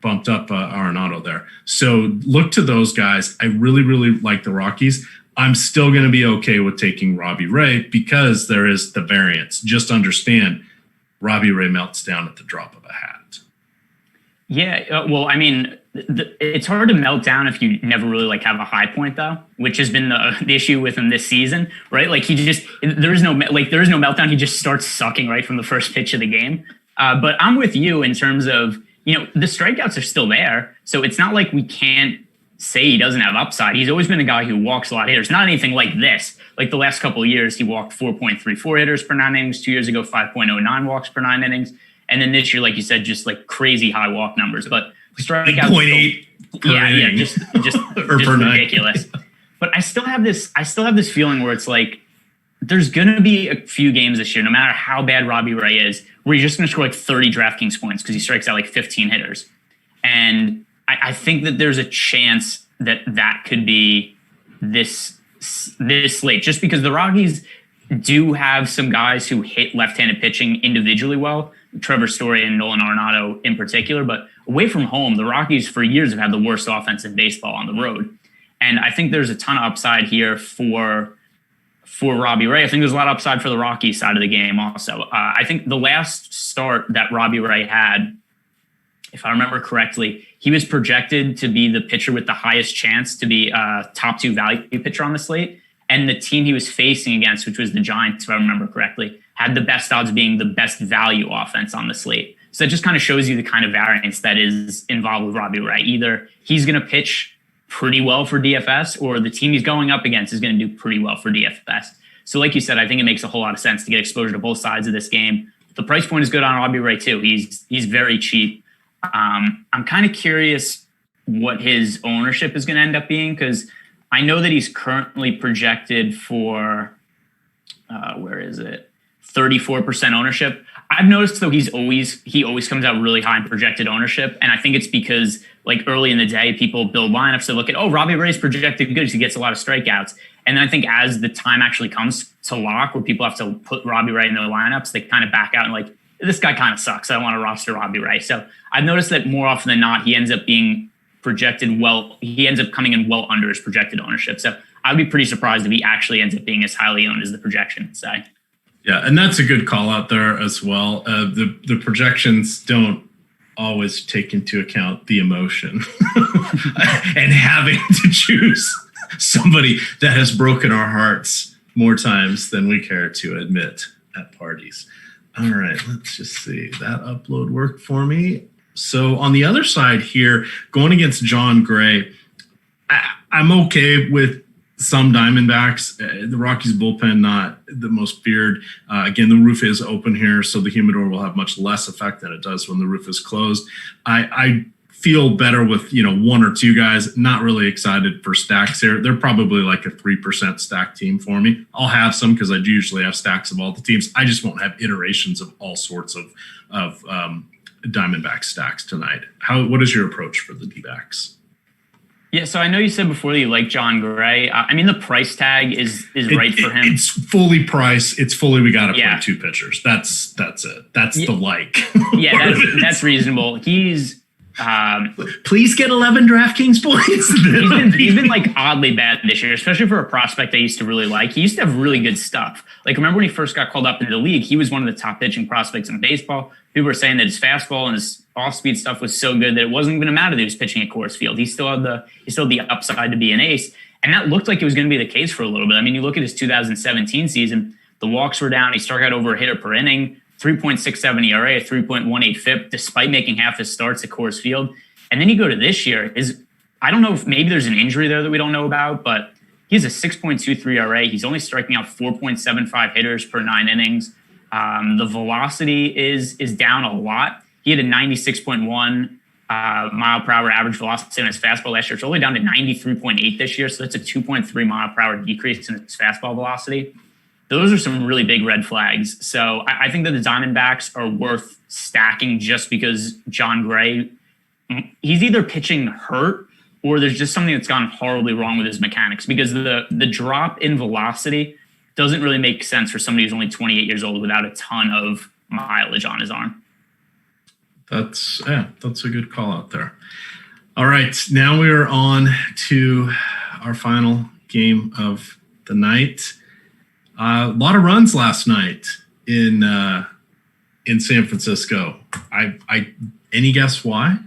bumped up Arenado there. So look to those guys. I really, really like the Rockies. I'm still going to be okay with taking Robbie Ray because there is the variance. Just understand, Robbie Ray melts down at the drop of a hat. Yeah, well, I mean, it's hard to melt down if you never really have a high point, though, which has been the issue with him this season, right? Like there is no meltdown. He just starts sucking right from the first pitch of the game. But I'm with you in terms of, the strikeouts are still there. So it's not like we can't say he doesn't have upside. He's always been a guy who walks a lot of hitters. Not anything like this. Like the last couple of years, he walked 4.34 hitters per 9 innings. 2 years ago, 5.09 walks per 9 innings. And then this year, like you said, just like crazy high walk numbers. But strikeouts, 0.8 per inning. just ridiculous. But I still have this feeling where it's like there's gonna be a few games this year, no matter how bad Robbie Ray is, where you're just gonna score like 30 DraftKings points because he strikes out like 15 hitters. And I think that there's a chance that could be this slate, just because the Rockies do have some guys who hit left-handed pitching individually well, Trevor Story and Nolan Arenado in particular, but away from home, the Rockies for years have had the worst offense in baseball on the road. And I think there's a ton of upside here for Robbie Ray. I think there's a lot of upside for the Rockies side of the game also. I think the last start that Robbie Ray had if I remember correctly, he was projected to be the pitcher with the highest chance to be a top 2 value pitcher on the slate. And the team he was facing against, which was the Giants, if I remember correctly, had the best odds being the best value offense on the slate. So that just kind of shows you the kind of variance that is involved with Robbie Ray. Either he's going to pitch pretty well for DFS, or the team he's going up against is going to do pretty well for DFS. So like you said, I think it makes a whole lot of sense to get exposure to both sides of this game. The price point is good on Robbie Ray too. He's very cheap. I'm kind of curious what his ownership is going to end up being, because I know that he's currently projected for, 34% ownership. I've noticed though he always comes out really high in projected ownership, and I think it's because like early in the day people build lineups to look at, oh, Robbie Ray's projected good because he gets a lot of strikeouts, and then I think as the time actually comes to lock where people have to put Robbie Ray in their lineups, they kind of back out and like, this guy kind of sucks, I don't want to roster Robbie Ray. So I've noticed that more often than not he ends up being projected well. He ends up coming in well under his projected ownership. So I'd be pretty surprised if he actually ends up being as highly owned as the projections say. Yeah, and that's a good call out there as well. The projections don't always take into account the emotion and having to choose somebody that has broken our hearts more times than we care to admit at parties. All right, let's just see. That upload worked for me. So on the other side here, going against John Gray, I'm okay with some Diamondbacks. The Rockies bullpen, not the most feared. Again, the roof is open here, so the humidor will have much less effect than it does when the roof is closed. I feel better with, one or two guys. Not really excited for stacks here. They're probably like a 3% stack team for me. I'll have some because I do usually have stacks of all the teams. I just won't have iterations of all sorts of Diamondback stacks tonight. What is your approach for the D-backs? Yeah, so I know you said before that you like John Gray. I mean, the price tag is right for him. It's fully priced. It's fully, we got to play 2 pitchers. That's it. That's the like. Yeah, that's reasonable. He's please get 11 DraftKings points. he's been like oddly bad this year, especially for a prospect I used to really like. He used to have really good stuff. Like, remember when he first got called up into the league, he was one of the top pitching prospects in baseball. People were saying that his fastball and his off-speed stuff was so good that it wasn't going to matter that he was pitching at Coors Field. He still had the upside to be an ace, and that looked like it was going to be the case for a little bit. I mean, you look at his 2017 season, the walks were down. He struck out over a hitter per inning, 3.67 ERA, a 3.18 FIP, despite making half his starts at Coors Field. And then you go to this year, I don't know if maybe there's an injury there that we don't know about, but he has a 6.23 ERA. He's only striking out 4.75 hitters per 9 innings. The velocity is down a lot. He had a 96.1 mile per hour average velocity on his fastball last year. It's only down to 93.8 this year. So that's a 2.3 mile per hour decrease in his fastball velocity. Those are some really big red flags. So I think that the Diamondbacks are worth stacking just because John Gray, he's either pitching hurt or there's just something that's gone horribly wrong with his mechanics, because the drop in velocity doesn't really make sense for somebody who's only 28 years old without a ton of mileage on his arm. That's a good call out there. All right, now we are on to our final game of the night. A lot of runs last night in San Francisco. Any guess why?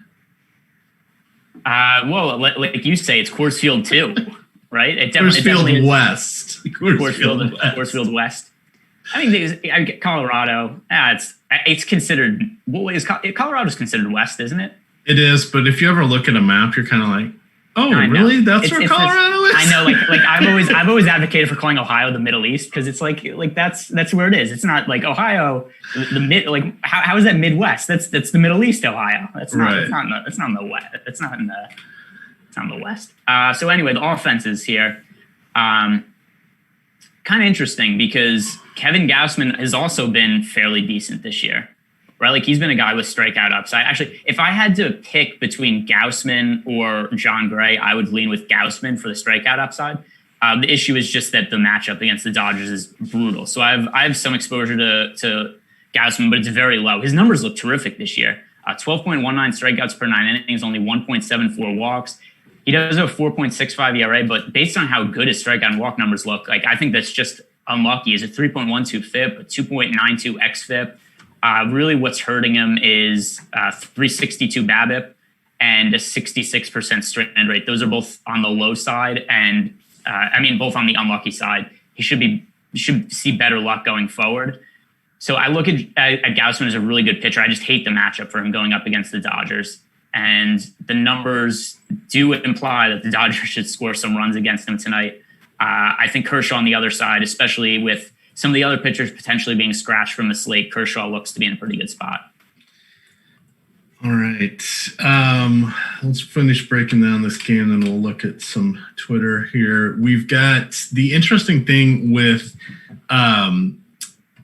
Well, like you say, it's Coors Field 2, right? Coors Field West. Coors Field West. I mean, Colorado. It's considered. Colorado's considered West, isn't it? It is, but if you ever look at a map, you're kind of like, oh, really? That's where Colorado is. I know. Like I've always advocated for calling Ohio the Middle East, because it's like that's where it is. It's not like Ohio, the mid. Like how is that Midwest? That's the Middle East, Ohio. That's not. Right. It's not in the West. It's not in the West. So anyway, the offenses here. Kind of interesting because Kevin Gausman has also been fairly decent this year, right? Like, he's been a guy with strikeout upside. Actually, if I had to pick between Gausman or John Gray, I would lean with Gausman for the strikeout upside. The issue is just that the matchup against the Dodgers is brutal. So I have some exposure to Gausman, but it's very low. His numbers look terrific this year. 12.19 strikeouts per 9 innings, only 1.74 walks. He does have a 4.65 ERA, but based on how good his strikeout and walk numbers look, like, I think that's just unlucky. Is a 3.12 FIP, a 2.92 xFIP. Really what's hurting him is 362 BABIP and a 66% strand rate. Those are both on the low side, and both on the unlucky side. He should see better luck going forward. So I look at Gausman as a really good pitcher. I just hate the matchup for him going up against the Dodgers. And the numbers do imply that the Dodgers should score some runs against him tonight. I think Kershaw on the other side, especially with some of the other pitchers potentially being scratched from the slate, Kershaw looks to be in a pretty good spot. All right. Let's finish breaking down this game, and we'll look at some Twitter here. We've got the interesting thing with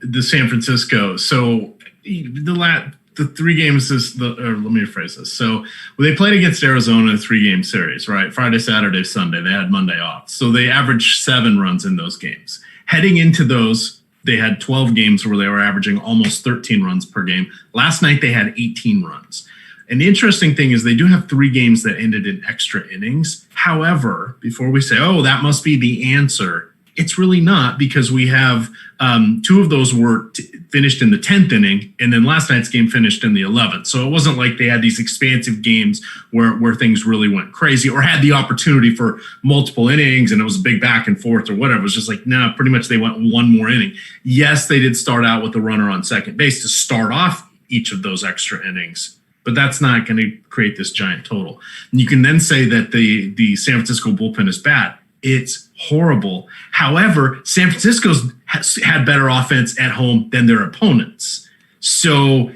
the San Francisco. So the 3 games let me rephrase this. So they played against Arizona in a 3-game series, right? Friday, Saturday, Sunday. They had Monday off. So they averaged 7 runs in those games. Heading into those, they had 12 games where they were averaging almost 13 runs per game. Last night, they had 18 runs. And the interesting thing is they do have 3 games that ended in extra innings. However, before we say, oh, that must be the answer, it's really not, because we have 2 of those were finished in the 10th inning, and then last night's game finished in the 11th. So it wasn't like they had these expansive games where things really went crazy or had the opportunity for multiple innings and it was a big back and forth or whatever. It was just like, nah, pretty much they went one more inning. Yes, they did start out with a runner on second base to start off each of those extra innings, but that's not going to create this giant total. And you can then say that the San Francisco bullpen is bad. It's horrible. However, San Francisco's had better offense at home than their opponents. So,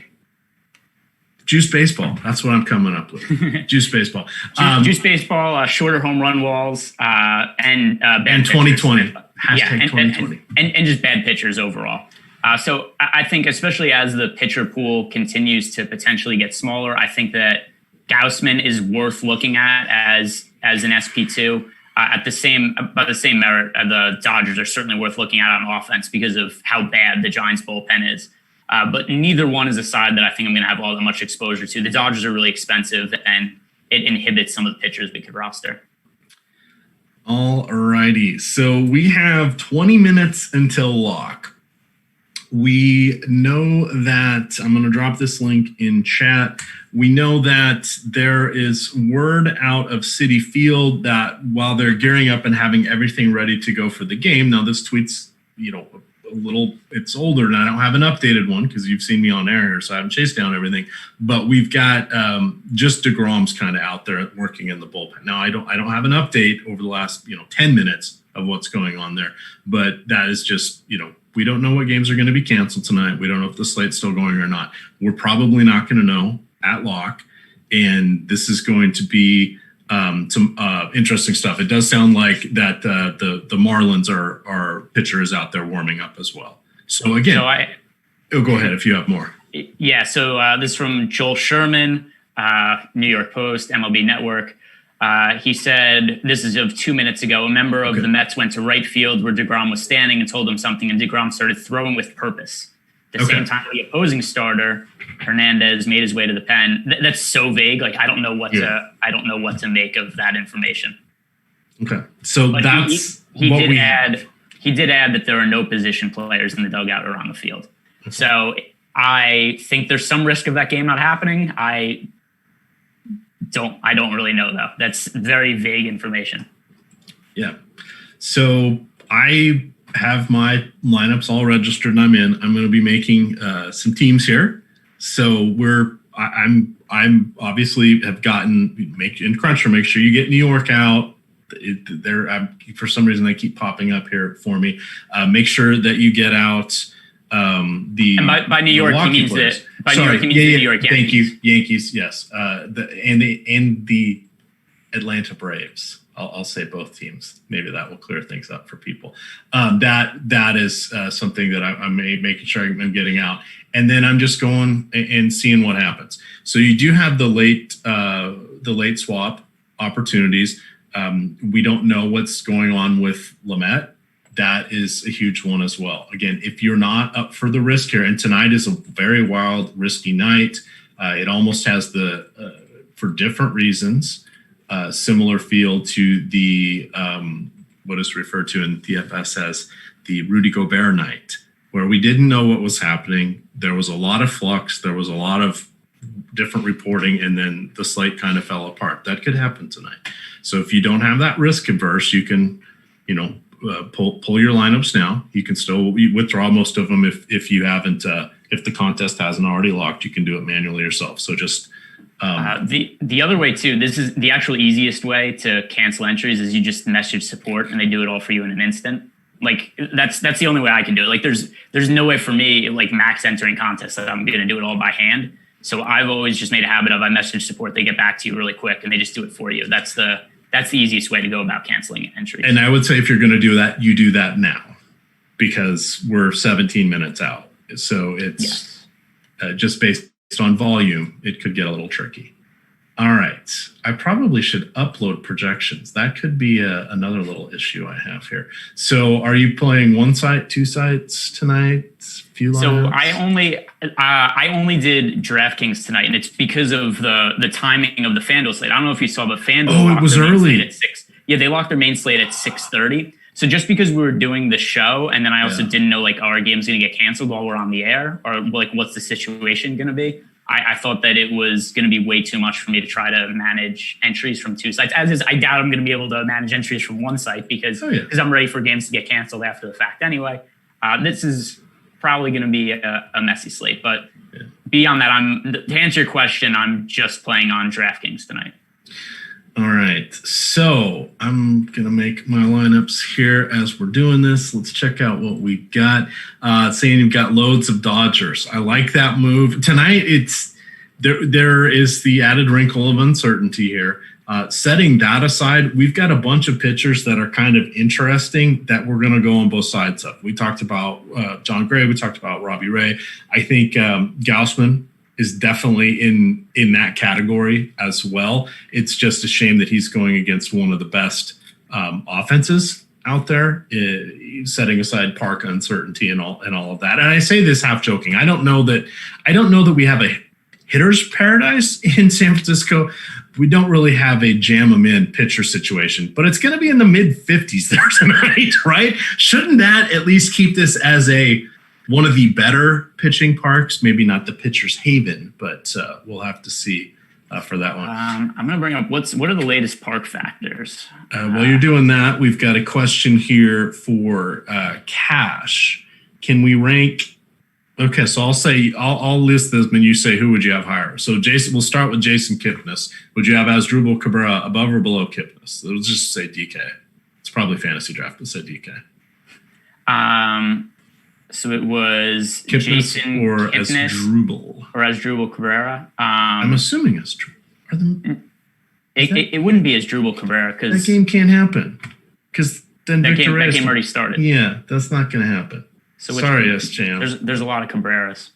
juice baseball. That's what I'm coming up with. Juice baseball. Juice baseball, shorter home run walls, and 2020. Hashtag 2020. And just bad pitchers overall. So I think especially as the pitcher pool continues to potentially get smaller, I think that Gausman is worth looking at as an SP2. By the same merit, the Dodgers are certainly worth looking at on offense because of how bad the Giants bullpen is. But neither one is a side that I think I'm going to have all that much exposure to. The Dodgers are really expensive, and it inhibits some of the pitchers we could roster. All righty. So we have 20 minutes until lock. We know that I'm going to drop this link in chat. We know that there is word out of Citi Field that while they're gearing up and having everything ready to go for the game, now this tweet's, a little, it's older and I don't have an updated one because you've seen me on air here, so I haven't chased down everything. But we've got just DeGrom's kind of out there working in the bullpen. Now I don't have an update over the last 10 minutes of what's going on there, but that is just we don't know what games are going to be canceled tonight. We don't know if the slate's still going or not. We're probably not going to know at lock, and this is going to be some interesting stuff. It does sound like that the Marlins are pitcher is out there warming up as well. So again, go ahead if you have more. Yeah. So this is from Joel Sherman, New York Post, MLB Network. He said, this is of 2 minutes ago, a member of the Mets went to right field where DeGrom was standing and told him something, and DeGrom started throwing with purpose. At the same time, the opposing starter, Hernandez, made his way to the pen. That's so vague. Like, I don't know what to make of that information. Okay. So but that's he did add that there are no position players in the dugout or on the field. Okay. So I think there's some risk of that game not happening. I don't really know, though. That's very vague information. Yeah. So I have my lineups all registered and I'm in. I'm going to be making some teams here. So I'm obviously have gotten in Cruncher. Make sure you get New York out. For some reason they keep popping up here for me. Make sure that you get out and by New York he means that. By New York he means the New York Yankees. Thank you, Yankees. Yes, and the Atlanta Braves. I'll say both teams. Maybe that will clear things up for people. That is something that I'm making sure I'm getting out, and then I'm just going and seeing what happens. So you do have the late swap opportunities. We don't know what's going on with Lamet. That is a huge one as well. Again, if you're not up for the risk here, and tonight is a very wild, risky night. It almost has for different reasons, similar feel to the what is referred to in DFS as the Rudy Gobert night, where we didn't know what was happening. there was a lot of flux. There was a lot of different reporting, and then the slate kind of fell apart. That could happen tonight. So if you don't have that risk averse, you can, pull your lineups now. You can still withdraw most of them if you haven't. If the contest hasn't already locked, you can do it manually yourself. So just the other way too. This is the actual easiest way to cancel entries is you just message support and they do it all for you in an instant. Like that's the only way I can do it. Like there's no way for me like max entering contests that I'm going to do it all by hand. So I've always just made a habit of I message support. They get back to you really quick and they just do it for you. That's the easiest way to go about canceling entries. And I would say if you're going to do that, you do that now because we're 17 minutes out. So it's just based on volume, it could get a little tricky. All right. I probably should upload projections. That could be another little issue I have here. So are you playing one site, two sites tonight? Few so lineups? I only did DraftKings tonight, and it's because of the timing of the FanDuel slate. I don't know if you saw, but FanDuel it was early at 6. Yeah, they locked their main slate at 6:30. So just because we were doing the show, and then I also didn't know like our game's going to get canceled while we're on the air, or like what's the situation going to be. I thought that it was going to be way too much for me to try to manage entries from two sites. As is, I doubt I'm going to be able to manage entries from one site because I'm ready for games to get canceled after the fact anyway. This is probably going to be a messy slate. But beyond that, to answer your question, I'm just playing on DraftKings tonight. All right. So I'm going to make my lineups here as we're doing this. Let's check out what we got. Saying you've got loads of Dodgers. I like that move. Tonight, there is the added wrinkle of uncertainty here. Setting that aside, we've got a bunch of pitchers that are kind of interesting that we're going to go on both sides of. We talked about John Gray. We talked about Robbie Ray. I think Gausman is definitely in that category as well. It's just a shame that he's going against one of the best offenses out there, setting aside park uncertainty and all of that. And I say this half joking. I don't know that we have a hitter's paradise in San Francisco. We don't really have a jam 'em in pitcher situation, but it's going to be in the mid 50s there tonight, right? Shouldn't that at least keep this as one of the better pitching parks? Maybe not the pitcher's haven, but we'll have to see for that one. I'm going to bring up what are the latest park factors? While you're doing that, we've got a question here for Cash. Can we rank? Okay, so I'll list this, and you say who would you have higher. So Jason, we'll start with Jason Kipnis. Would you have Asdrubal Cabrera above or below Kipnis? Let's just say DK. It's probably fantasy draft. Let's say DK. So it was Kipnis Jason or Kipnis Asdrubal. Or Asdrubal Cabrera. I'm assuming Asdrubal. It wouldn't be Asdrubal Cabrera because that game can't happen. Because then that game already started. Yeah, that's not going to happen. So sorry, SJM. There's a lot of Cabreras.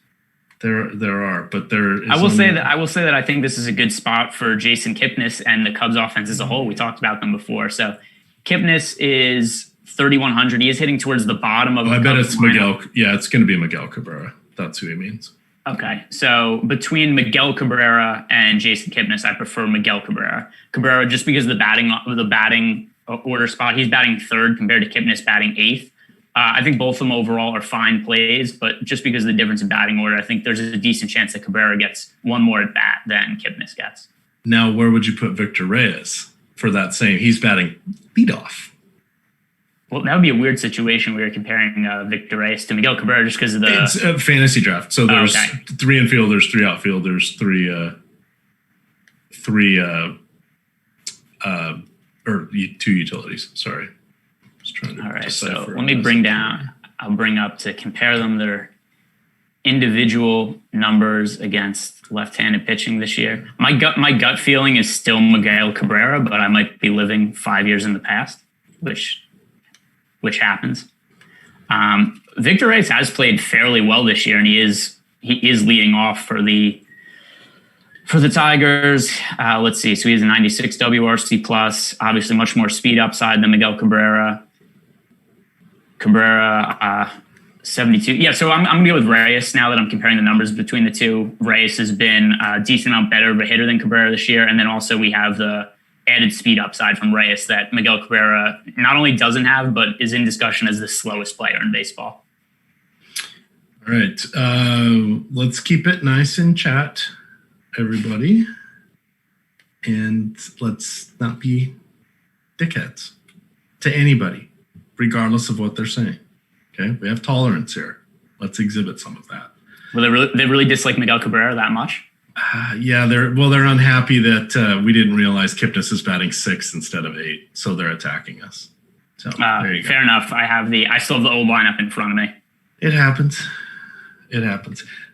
There are, but there is. I will say that I think this is a good spot for Jason Kipnis and the Cubs offense as a whole. We talked about them before. So Kipnis is 3,100. He is hitting towards the bottom of. I bet it's Miguel. Yeah, it's going to be Miguel Cabrera. That's who he means. Okay, so between Miguel Cabrera and Jason Kipnis, I prefer Miguel Cabrera. Cabrera, just because of the batting order spot, he's batting third compared to Kipnis batting eighth. I think both of them overall are fine plays, but just because of the difference in batting order, I think there's a decent chance that Cabrera gets one more at bat than Kipnis gets. Now, where would you put Victor Reyes for that same? He's batting leadoff. Well, that would be a weird situation where you're comparing Victor Reyes to Miguel Cabrera just because of the... It's a fantasy draft. So there's 3 infielders, 3 outfielders, 2 utilities. Sorry. All right, so let me I'll bring up to compare them their individual numbers against left-handed pitching this year. My gut feeling is still Miguel Cabrera, but I might be living 5 years in the past, which happens. Victor Reyes has played fairly well this year, and he is leading off for the Tigers. Let's see. So he has a 96 WRC plus, obviously much more speed upside than Miguel Cabrera. 72. Yeah, so I'm going to go with Reyes now that I'm comparing the numbers between the two. Reyes has been a decent amount better of a hitter than Cabrera this year. And then also we have the added speed upside from Reyes that Miguel Cabrera not only doesn't have, but is in discussion as the slowest player in baseball. All right. Let's keep it nice in chat, everybody. And let's not be dickheads to anybody, regardless of what they're saying. Okay? We have tolerance here. Let's exhibit some of that. Well, they really dislike Miguel Cabrera that much? Yeah, they're unhappy that we didn't realize Kipnis is batting 6 instead of 8, so they're attacking us. So there you go. Fair enough. I still have the old lineup in front of me. It happens.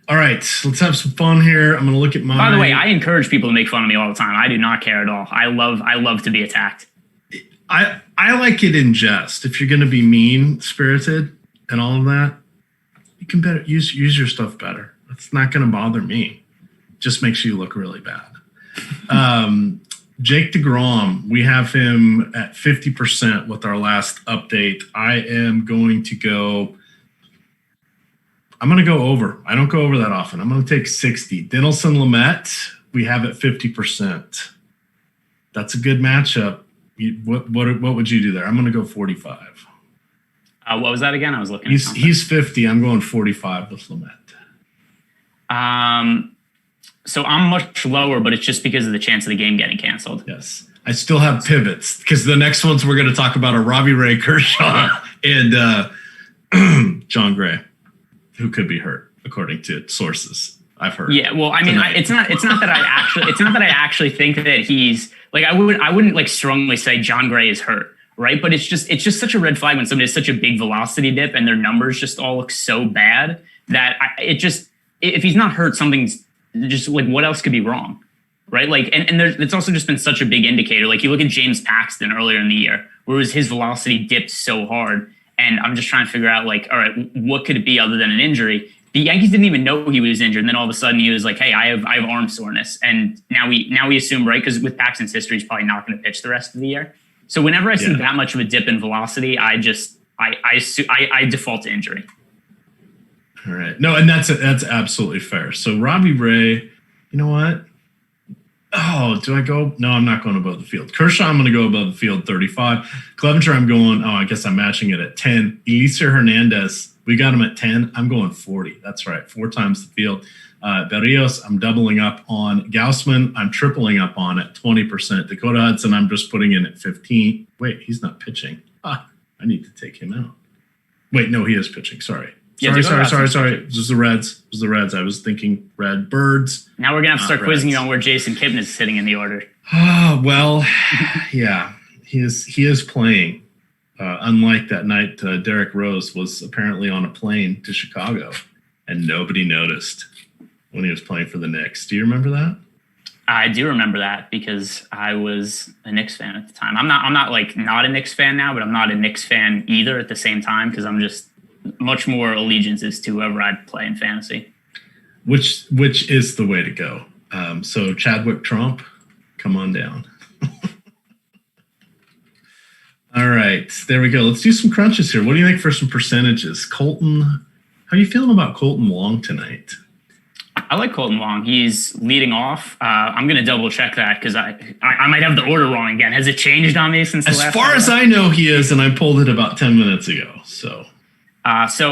All right, let's have some fun here. I'm going to look at my. By the way, I encourage people to make fun of me all the time. I do not care at all. I love to be attacked. I like it in jest. If you're going to be mean spirited and all of that, you can better use your stuff better. It's not going to bother me. It just makes you look really bad. Jake DeGrom, we have him at 50% with our last update. I'm going to go over. I don't go over that often. I'm going to take 60. Dinelson Lamet, we have at 50%. That's a good matchup. What would you do there? I'm going to go 45. What was that again? I was looking. He's 50. I'm going 45 with Lamet. So I'm much lower, but it's just because of the chance of the game getting canceled. Yes. I still have pivots because the next ones we're going to talk about are Robbie Ray, Kershaw, and John Gray, who could be hurt according to sources I've heard. Yeah, well, I mean, it's not that I actually think that he's like I wouldn't like strongly say John Gray is hurt, right? But it's just such a red flag when somebody has such a big velocity dip and their numbers just all look so bad that if he's not hurt, something's just like what else could be wrong, right? Like and it's also just been such a big indicator. Like you look at James Paxton earlier in the year, where his velocity dipped so hard. And I'm just trying to figure out, like, all right, what could it be other than an injury? The Yankees didn't even know he was injured. And then all of a sudden he was like, hey, I have arm soreness. And now we assume, right, because with Paxton's history, he's probably not going to pitch the rest of the year. So whenever I see that much of a dip in velocity, I default to injury. All right. No, and that's absolutely fair. So Robbie Ray, you know what? Oh, do I go? No, I'm not going above the field. Kershaw, I'm going to go above the field, 35. Clevenger, I'm going, I guess I'm matching it at 10. Eliezer Hernandez, we got him at 10. I'm going 40. That's right, 4 times the field. Berrios, I'm doubling up on. Gaussman, I'm tripling up on at 20%. Dakota Hudson, I'm just putting in at 15. Wait, he's not pitching. I need to take him out. Wait, no, he is pitching. Sorry. Sorry. This is the Reds. I was thinking Red Birds. Now we're going to have to start quizzing you on where Jason Kipnis is sitting in the order. Well, yeah, he is playing. Unlike that night, Derek Rose was apparently on a plane to Chicago, and nobody noticed when he was playing for the Knicks. Do you remember that? I do remember that because I was a Knicks fan at the time. I'm not like not a Knicks fan now, but I'm not a Knicks fan either at the same time because I'm just much more allegiances to whoever I play in fantasy. Which is the way to go. So Chadwick Trump, come on down. All right, there we go. Let's do some crunches here. What do you think for some percentages? Colton, how are you feeling about Colton Wong tonight? I like Colton Wong. He's leading off. I'm going to double check that because I might have the order wrong again. Has it changed on me since the last? As far as I know, he is, and I pulled it about 10 minutes ago. So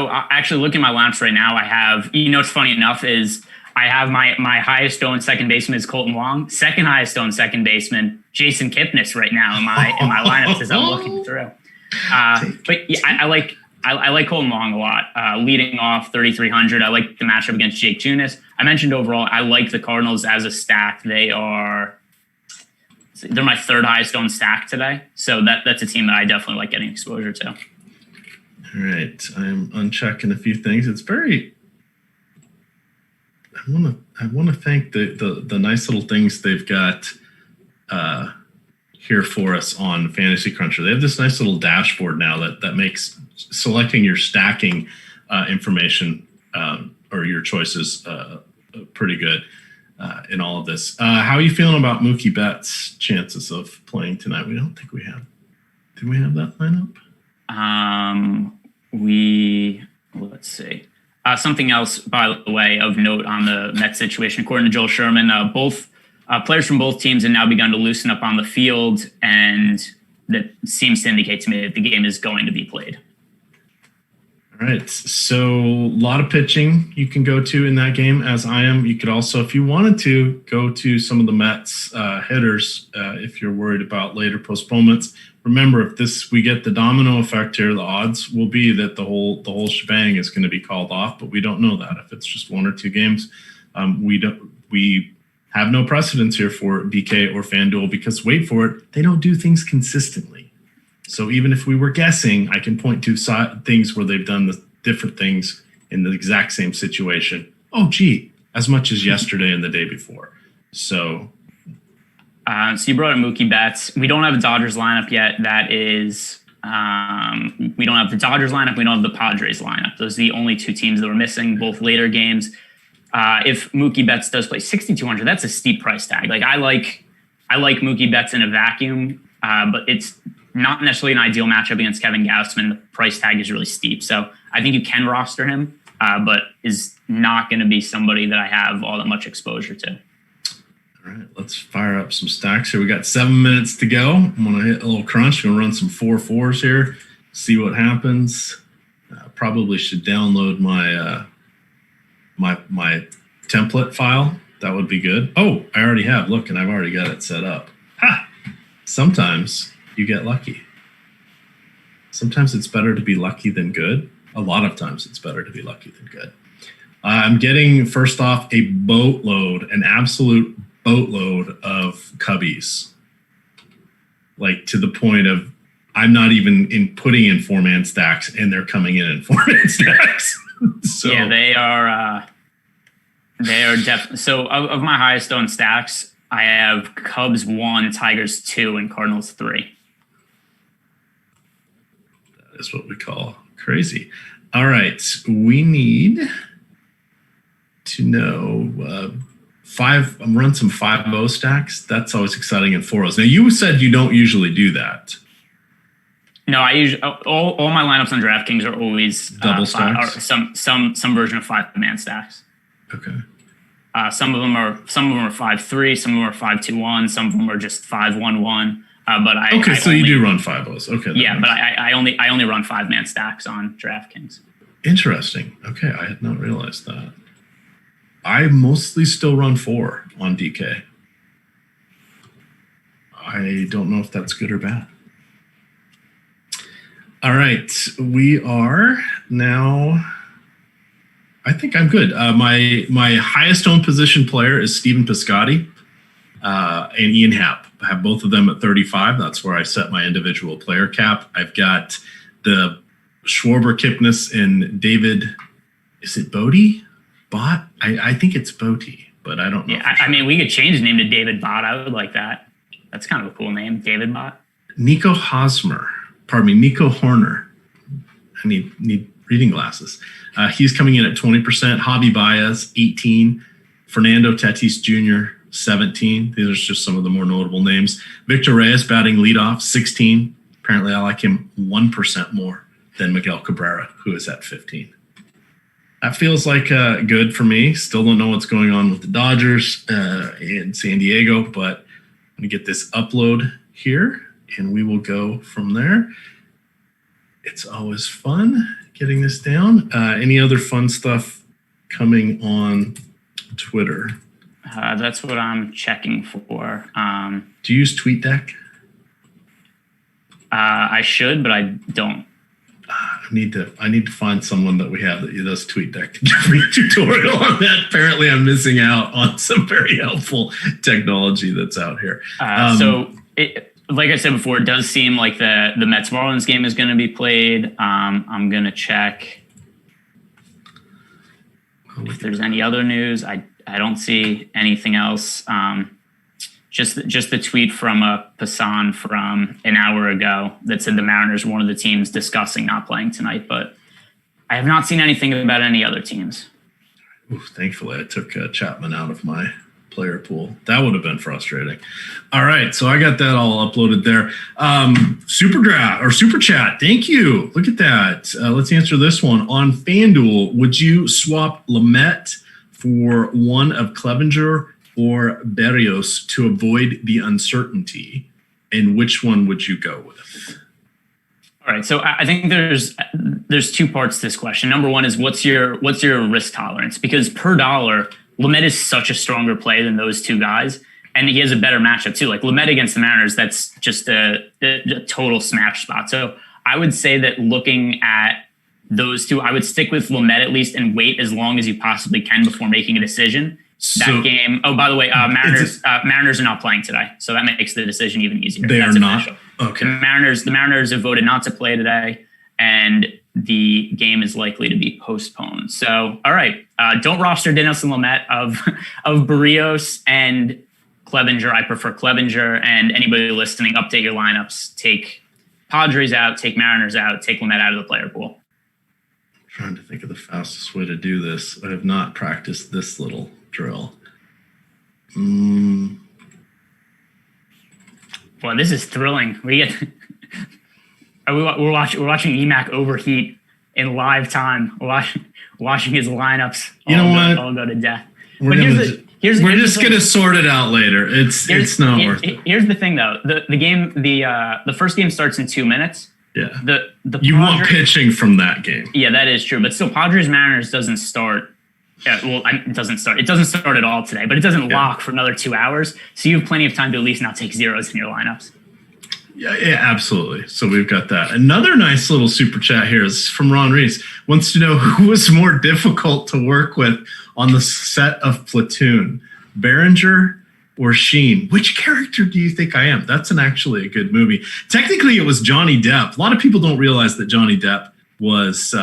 actually looking at my lineups right now, I have, what's funny enough is I have my highest owned second baseman is Colton Wong. Second highest owned second baseman, Jason Kipnis right now in my lineups as I'm looking through. But yeah, I like Colton Wong a lot. Leading off 3,300. I like the matchup against Jake Junis. I mentioned overall, I like the Cardinals as a stack. They're my third highest owned stack today. So that's a team that I definitely like getting exposure to. All right, I'm unchecking a few things. It's very. I want to thank the nice little things they've got here for us on Fantasy Cruncher. They have this nice little dashboard now that makes selecting your stacking information or your choices pretty good in all of this. How are you feeling about Mookie Betts' chances of playing tonight? We don't think we have. Did we have that lineup? Let's see. Something else, by the way, of note on the Mets situation, according to Joel Sherman, both players from both teams have now begun to loosen up on the field, and that seems to indicate to me that the game is going to be played. All All right. So a lot of pitching you can go to in that game, as I am. You could also, if you wanted to, go to some of the Mets hitters if you're worried about later postponements. Remember, if we get the domino effect here, the odds will be that the whole shebang is going to be called off, but we don't know that. If it's just one or two games, we have no precedence here for DK or FanDuel because, wait for it, they don't do things consistently. So even if we were guessing, I can point to things where they've done the different things in the exact same situation. Oh, gee, as much as yesterday and the day before. So you brought up Mookie Betts. We don't have a Dodgers lineup yet. That is, we don't have the Dodgers lineup. We don't have the Padres lineup. Those are the only two teams that were missing, both later games. If Mookie Betts does play 6,200, that's a steep price tag. Like I like Mookie Betts in a vacuum, but it's not necessarily an ideal matchup against Kevin Gausman. The price tag is really steep. So I think you can roster him, but is not going to be somebody that I have all that much exposure to. All right, let's fire up some stacks here. We got 7 minutes to go. I'm going to hit a little crunch. I'm going to run some 4-4s here, see what happens. Probably should download my my template file. That would be good. Oh, I already have. Look, and I've already got it set up. Ha! Sometimes you get lucky. Sometimes it's better to be lucky than good. A lot of times it's better to be lucky than good. I'm getting, first off, a boatload, an absolute boatload of cubbies. Like to the point of I'm not even putting in 4-man stacks and they're coming in 4-man stacks. So yeah, they are definitely. So of my highest owned stacks, I have Cubs 1, Tigers 2, and Cardinals 3. That is what we call crazy. All right, we need to know I'm running some 5-0 stacks. That's always exciting in 4-0s. Now you said you don't usually do that. No, I usually all my lineups on DraftKings are always double stacks, or some version of 5-man stacks. Okay. Some of them are 5-3, some of them are 5-2-1, some of them are just 5-1-1. But you do run 5-0s. Okay. Yeah, but I only run 5-man stacks on DraftKings. Interesting. Okay, I had not realized that. I mostly still run 4 on DK. I don't know if that's good or bad. All right, we are now. I think I'm good. My highest owned position player is Steven Piscotty and Ian Happ. I have both of them at 35. That's where I set my individual player cap. I've got the Schwarber, Kipnis, and David. Is it Bodie? Bott? I think it's Bote, but I don't know. Yeah, I mean, we could change his name to David Bott. I would like that. That's kind of a cool name, David Bott. Nico Horner. I need reading glasses. He's coming in at 20%. Javi Baez, 18. Fernando Tatis Jr., 17. These are just some of the more notable names. Victor Reyes batting leadoff, 16. Apparently, I like him 1% more than Miguel Cabrera, who is at 15. That feels like good for me. Still don't know what's going on with the Dodgers in San Diego, but I'm going to get this upload here, and we will go from there. It's always fun getting this down. Any other fun stuff coming on Twitter? That's what I'm checking for. Do you use TweetDeck? I should, but I don't. I need to find someone that we have that does TweetDeck to give me a tutorial on that. Apparently, I'm missing out on some very helpful technology that's out here. Like I said before, it does seem like the Mets Marlins game is going to be played. I'm going to check if there's any other news. I don't see anything else. Just the tweet from Passan from an hour ago that said the Mariners were one of the teams discussing not playing tonight, but I have not seen anything about any other teams. Ooh, thankfully, I took Chapman out of my player pool. That would have been frustrating. All right, so I got that all uploaded there. SuperDraft or Super Chat, thank you. Look at that. Let's answer this one. On FanDuel, would you swap Lamet for one of Clevenger or Berrios to avoid the uncertainty? And which one would you go with? All All right, so I think there's two parts to this question. Number one is what's your risk tolerance? Because per dollar, Lamet is such a stronger play than those two guys, and he has a better matchup too. Like Lamet against the Mariners, that's just a total smash spot. So I would say that looking at those two, I would stick with Lamet at least and wait as long as you possibly can before making a decision. That game. Oh, by the way, Mariners are not playing today, so that makes the decision even easier. That's not. Okay. The Mariners have voted not to play today, and the game is likely to be postponed. So, all right, don't roster Dinelson Lamet of Barrios and Clevenger. I prefer Clevenger, and anybody listening, update your lineups. Take Padres out, take Mariners out, take Lamet out of the player pool. I'm trying to think of the fastest way to do this. I have not practiced this little drill. Well, this is thrilling. We're watching Emac overheat in live time. We're watching his lineups. All go to death. We're just gonna sort it out later. It's not worth it. Here's the thing, though. The first game starts in 2 minutes. Yeah. You want pitching from that game. Yeah, that is true. But still, Padres Mariners doesn't start. It doesn't start. It doesn't start at all today, but it doesn't lock for another 2 hours. So you have plenty of time to at least not take zeros in your lineups. Yeah, absolutely. So we've got that. Another nice little super chat here is from Ron Reese. Wants to know who was more difficult to work with on the set of Platoon, Berenger or Sheen? Which character do you think I am? That's actually a good movie. Technically, it was Johnny Depp. A lot of people don't realize that Johnny Depp was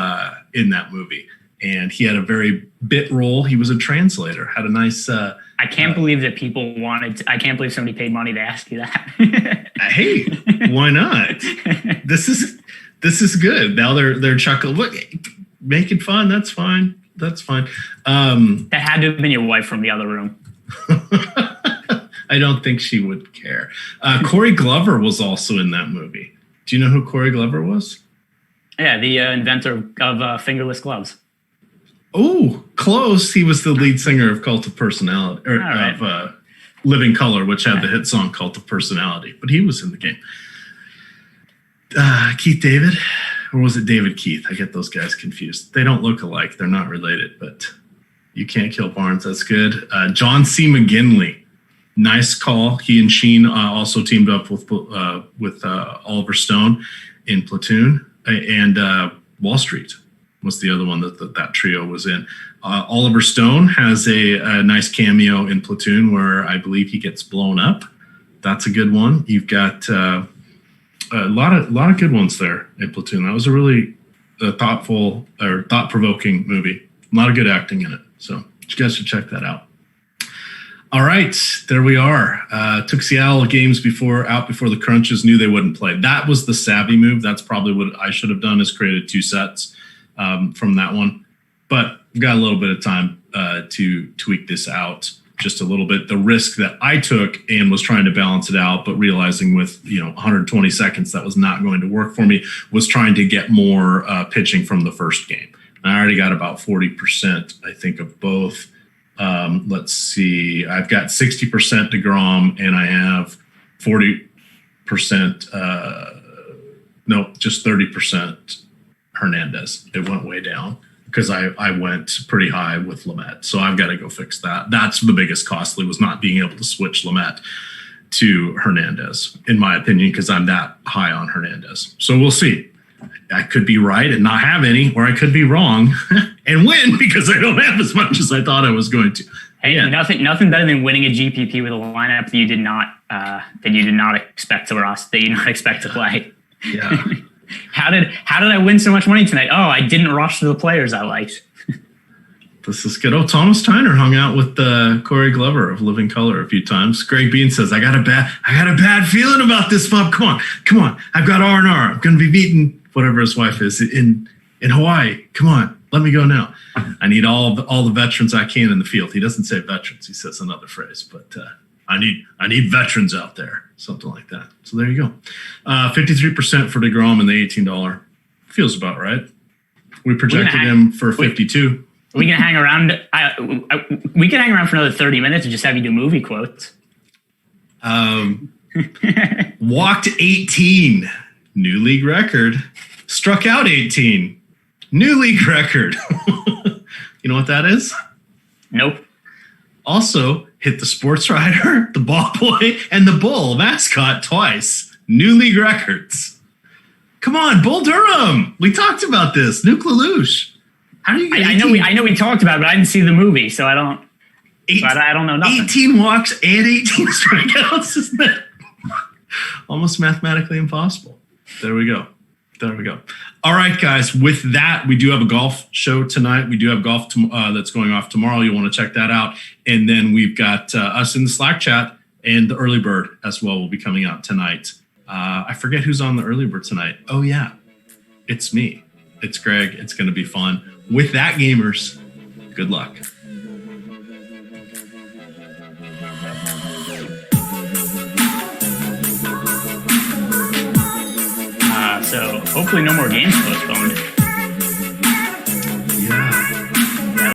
in that movie. And he had a very bit role. He was a translator. Had a nice. I can't believe that people wanted. I can't believe somebody paid money to ask you that. Hey, why not? This is good. Now they're chuckling. Look, making fun. That's fine. That's fine. That had to have been your wife from the other room. I don't think she would care. Corey Glover was also in that movie. Do you know who Corey Glover was? Yeah, the inventor of fingerless gloves. Oh, close. He was the lead singer of Cult of Personality, or of Living Color, which had the hit song Cult of Personality. But he was in the game. Keith David, or was it David Keith? I get those guys confused. They don't look alike. They're not related, but you can't kill Barnes. That's good. John C. McGinley, nice call. He and Sheen also teamed up with Oliver Stone in Platoon, and Wall Street was the other one that trio was in. Oliver Stone has a nice cameo in Platoon where I believe he gets blown up. That's a good one. You've got a lot of good ones there in Platoon. That was a really thoughtful or thought-provoking movie. A lot of good acting in it. So you guys should check that out. All right, there we are. Took Seattle games before the crunches, knew they wouldn't play. That was the savvy move. That's probably what I should have done, is created 2 sets from that one. But we've got a little bit of time to tweak this out just a little bit. The risk that I took and was trying to balance it out, but realizing with 120 seconds that was not going to work for me, was trying to get more pitching from the first game. I already got about 40%, I think, of both. Let's see. I've got 60% DeGrom, and I have 40%. Just 30% Hernandez. It went way down because I went pretty high with Lamet. So I've got to go fix that. That's the biggest costly, was not being able to switch Lamet to Hernandez, in my opinion, because I'm that high on Hernandez. So we'll see. I could be right and not have any, or I could be wrong and win because I don't have as much as I thought I was going to. Hey, nothing better than winning a GPP with a lineup that you did not expect to play. Yeah. How did I win so much money tonight? Oh, I didn't roster the players I liked. This is good. Oh, Thomas Tyner hung out with Corey Glover of Living Color a few times. Greg Bean says, I got a bad feeling about this, Bob. Come on. I've got R&R. I'm going to be beating whatever his wife is in Hawaii. Come on, let me go now. I need all the veterans I can in the field. He doesn't say veterans. He says another phrase, but I need veterans out there, something like that. So there you go. 53% for DeGrom and the $18. Feels about right. We projected him for 52. We can hang around. We can hang around for another 30 minutes and just have you do movie quotes. Walked 18. New league record. Struck out 18. New league record. You know what that is? Nope. Also hit the sports writer, the ball boy, and the bull mascot twice. New league records. Come on, Bull Durham. We talked about this. Nuke LaLoosh. How do you get 18? I know we talked about it, but I didn't see the movie, so I don't know nothing. 18 walks and 18 strikeouts. Isn't that almost mathematically impossible? There we go. All right, guys. With that, we do have a golf show tonight. We do have golf that's going off tomorrow. You'll want to check that out. And then we've got us in the Slack chat, and the early bird as well will be coming out tonight. I forget who's on the early bird tonight. Oh, yeah. It's me. It's Greg. It's going to be fun. With that, gamers, good luck. So hopefully no more games postponed.